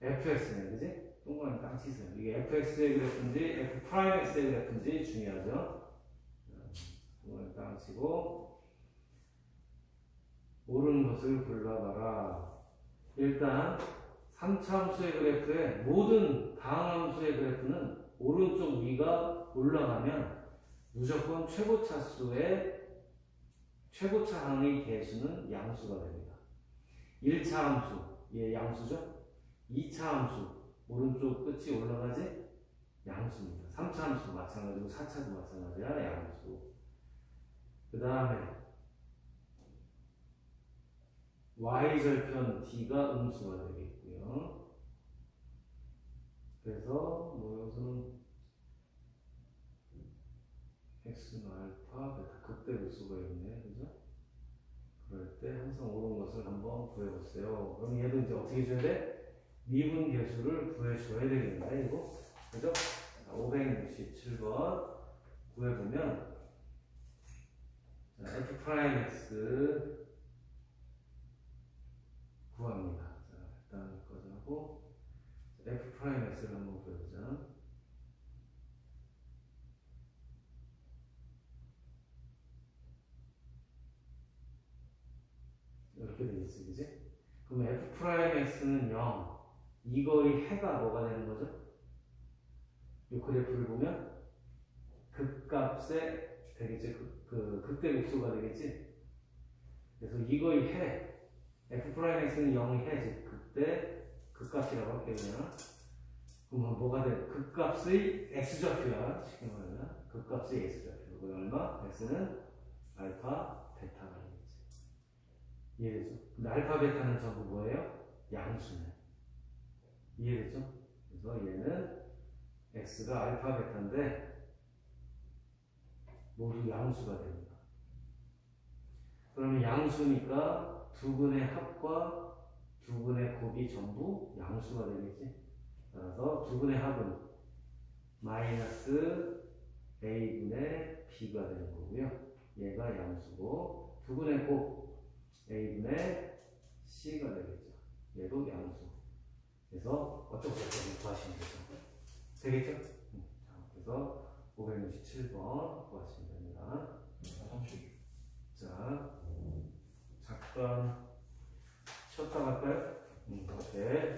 fx네, 그지? 동그라미 딱 치세요. 이게 fx의 그래프인지 f'x의 그래프인지 중요하죠. 동그라미 딱 치고 옳은 것을 골라봐라. 일단 3차 함수의 그래프에 모든 방함수의 그래프는 오른쪽 위가 올라가면 무조건 최고차 항의 개수는 양수가 됩니다. 1차 함수, 얘 양수죠? 2차 함수, 오른쪽 끝이 올라가지? 양수입니다. 3차 함수 마찬가지고 4차도 마찬가지야, 양수. 그 다음에 y절편 d가 음수가 되겠고요. 그래서 뭐 여기서는 x는 알파, 베타 극대급수가 있네, 그죠? 그럴 때 항상 옳은 것을 한번 구해보세요. 그럼 얘도 이제 어떻게 줘야 돼? 미분 개수를 구해줘야 되겠네, 이거. 그죠? 567번 구해보면, 자, f'x 구합니다. 자, 일단 여기까지 하고, f'x를 한번 구해보자. 이렇게 되겠지, 그지? 그럼 f'x는 0. 이거의 해가 뭐가 되는 거죠? 이 그래프를 보면 극값에 되겠지? 극대급수가 되겠지? 그래서 이거의 해, f'x는 0의 해, 즉 극값이라고 할게요, 그냥. 그러면 뭐가 돼? 극값의 x좌표야, 쉽게 말하면. 극값의 x좌표. 그거 얼마? x는 알파, 베타가 되겠지. 이해되죠? 근데 알파, 베타는 전부 뭐예요? 양수네. 이해되죠? 그래서 얘는 x가 알파, 베타인데 모두 양수가 됩니다. 그러면 양수니까 두 근의 합과 두 근의 곱이 전부 양수가 되겠지? 따라서 두 근의 합은 마이너스 a분의 b가 되는 거고요. 얘가 양수고 두 근의 곱 a분의 c가 되겠죠. 얘도 양수. 그래서 어쩌고 저쩌고 구하시면 되죠. 되겠죠? 자, 그래서 567번 구하시면 됩니다. 자, 잠깐 쉬었다 갈까요? 오케이.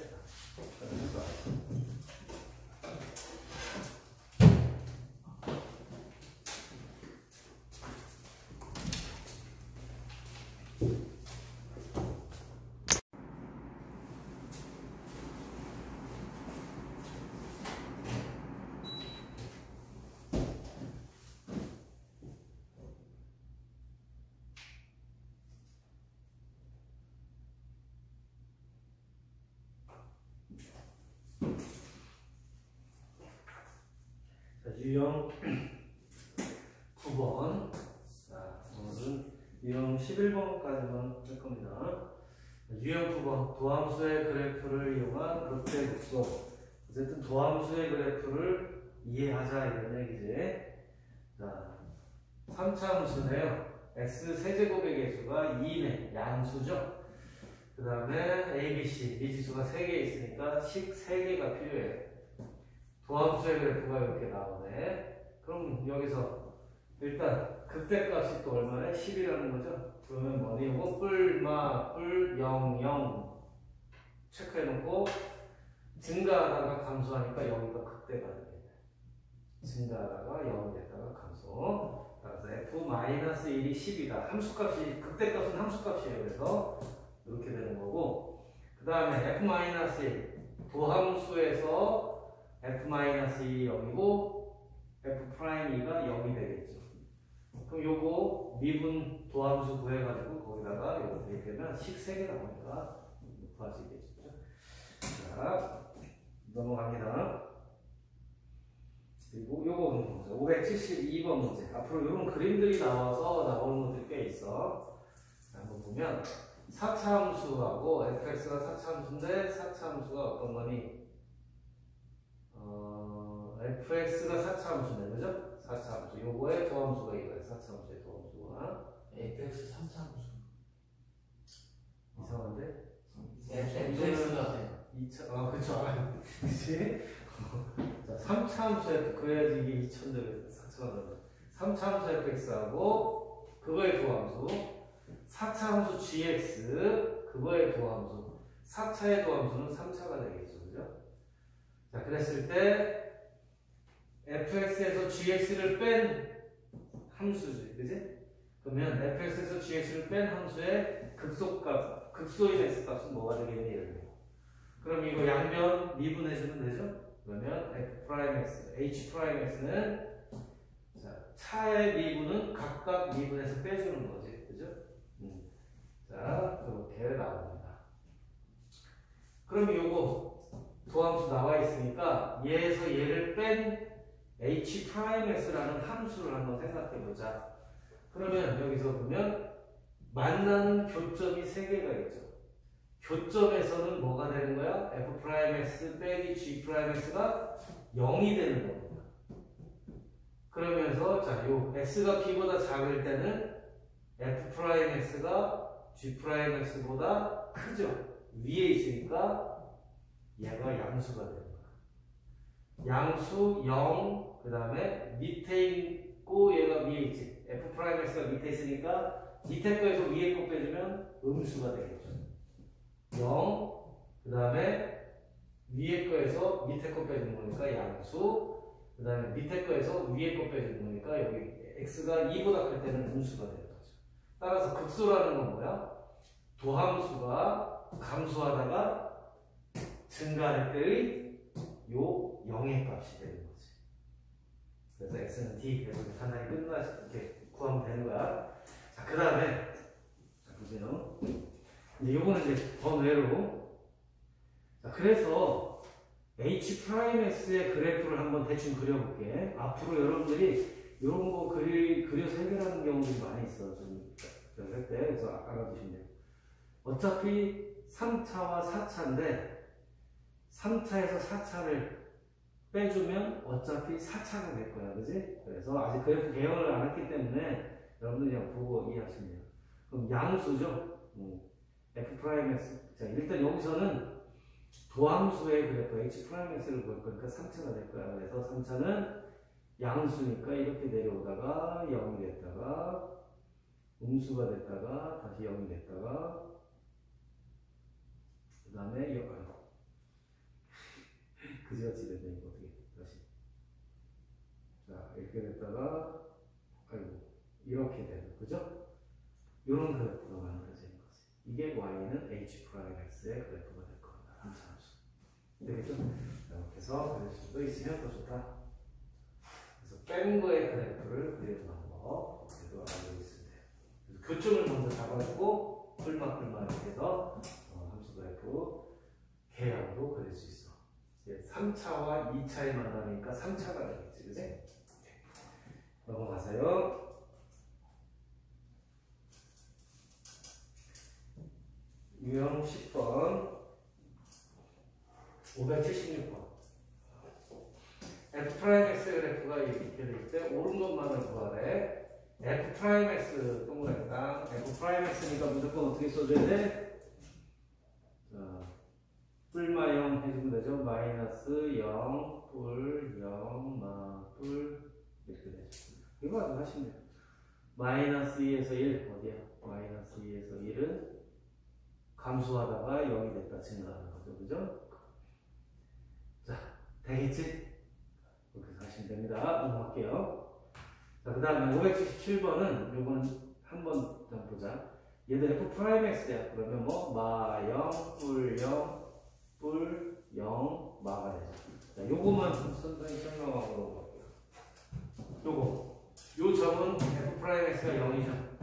유형 9번. 자, 오늘은 유형 11번까지만 할 겁니다. 유형 9번. 도함수의 그래프를 이용한 극대급수. 어쨌든 도함수의 그래프를 이해하자 이런 얘기지. 자, 3차 함수네요. x 세제곱의 개수가 2네. 양수죠. 그 다음에 a, b, c. 미지수가 3개 있으니까 식 3개가 필요해. 도함수의 그래프가 이렇게 나오네. 그럼 여기서 일단 극대값이 또 얼마래? 10이라는 거죠. 그러면 뭐니? 이거 뿔 0, 0 체크해놓고 증가하다가 감소하니까 여기가 극대가 되겠네. 증가하다가 0이 됐다가 감소. 따라서 f-1이 10이다. 함수값이, 극대값은 함수값이에요. 그래서 이렇게 되는 거고, 그 다음에 f-1 도함수에서 f-2이 0이고 f'2가 0이 되겠죠. 그럼 요거 미분 도함수 구해가지고 거기다가 요거 대입하면 식 3개 나오니까 구할 수 있겠죠. 자, 넘어갑니다. 그리고 요거 문제 572번 문제. 앞으로 요런 그림들이 나오는 것들이 꽤 있어. 자, 한번 보면 4차 함수하고 fx가 4차 함수인데 4차 함수가 어떤 거니? fx가 4차 함수네, 그죠? 4차 함수. 요거의 도함수가 이거예요. 4차 함수의 도함수가. fx 3차 함수. 이상한데? fx가 2차, 그쵸. 그치? 자, 3차 함수에 그래야지 이게 2차인데 4차가 나오네. 3차 함수 fx하고 그거의 도함수. 4차 함수 gx, 그거의 도함수. 4차의 도함수는 3차가 되겠죠, 그죠? 자, 그랬을 때 fx에서 gx를 뺀 함수지, 그지? 그러면 fx에서 gx를 뺀 함수의 극소값, 극소인 x값은 뭐가 되겠니? 이렇게. 그럼 이거 양변 미분해주면 되죠? 그러면 f'x, h'x는 자, 차의 미분은 각각 미분해서 빼주는 거지, 그죠? 자, 그렇게 나옵니다. 그럼 요거 도함수 나와 있으니까 얘에서 얘를 뺀 h'x라는 함수를 한번 생각해 보자. 그러면 여기서 보면 만나는 교점이 3개가 있죠. 교점에서는 뭐가 되는 거야? f'x 빼기 g'x가 0이 되는 겁니다. 그러면서 자, 요 x가 b보다 작을 때는 f'x가 g'x보다 크죠. 위에 있으니까 얘가 양수가 되는 거야. 양수 0, 그 다음에 밑에 있고 얘가 위에 있지. f'x가 밑에 있으니까 밑에 거에서 위에 거 빼주면 음수가 되겠죠. 0, 그 다음에 위에 거에서 밑에 거 빼주는 거니까 양수, 그 다음에 밑에 거에서 위에 거 빼주는 거니까 여기 x가 2보다 클 때는 음수가 되는 거죠. 따라서 극소라는 건 뭐야? 도함수가 감소하다가 증가할 때의 요 0의 값이 되는 거지. 그래서 x는 d, 그래서 단단히 끝나시 이렇게 구하면 되는 거야. 자, 그 다음에 자, 보세요. 이제 요거는 이제 번외로. 자, 그래서 h'x의 그래프를 한번 대충 그려볼게. 앞으로 여러분들이 이런 거 그려서 해결하는 경우들이 많이 있어. 좀 할 때. 그래서 알아두시면 돼요. 어차피 3차와 4차인데 3차에서 4차를 빼주면 어차피 4차가 될 거야. 그지? 그래서 아직 그래프 개형을 안 했기 때문에 여러분들 그냥 보고 이해하시면 돼요. 그럼 양수죠? f'x. 자, 일단 여기서는 도함수의 그래프 h'x를 볼 거니까 3차가 될 거야. 그래서 3차는 양수니까 이렇게 내려오다가 0이 됐다가 음수가 됐다가 다시 0이 됐다가 그 다음에 그지같이 됐다니까 어떻게 다시 자 이렇게 됐다가 아이고 이렇게 되고 그죠? 이런 그래프가 만들어지는 거지. 이게 y는 h'x의 그래프가 될 겁니다. 함수 되겠죠? 이렇게 해서 그릴 수도 있으면 더 좋다. 그래서 뺀 거의 그래프를 그리는 방법 그래도 알고 있으면 돼요. 그래서 교점을 먼저 잡아주고 풀막풀막 이렇게 해서 함수 그래프 계량도 그릴 수 있어. 3차와 2차의 만남이니까 3차가 되겠지, 그지? 넘어가세요. 유형 10번 576번 f'x 그래프가 이렇게 될 때 오른 것만을 구하래. f'x 동그라미 땅 f'x니까 무조건 어떻게 써줘야 돼? 자, 뿔마 0 해주면 되죠. 마이너스 0, 뿔, 0, 뿔 이렇게 되죠. 이거 아주 하시면 돼요. 마이너스 2에서 1 어디야? 마이너스 2에서 1은 감소하다가 0이 됐다 증가하는 거죠. 그죠? 자, 되겠지? 그렇게 하시면 됩니다. 넘어갈게요. 자, 그 다음에 577번은 요건 한번 좀 보자. 얘도 f'x야. 그러면 뭐? 마 0, 뿔 0, 뿔 0, 마가 되죠. 자, 요거만 선생님 설명하고 넘어갈게요. 요거. 요 점은 f'x가 0이죠.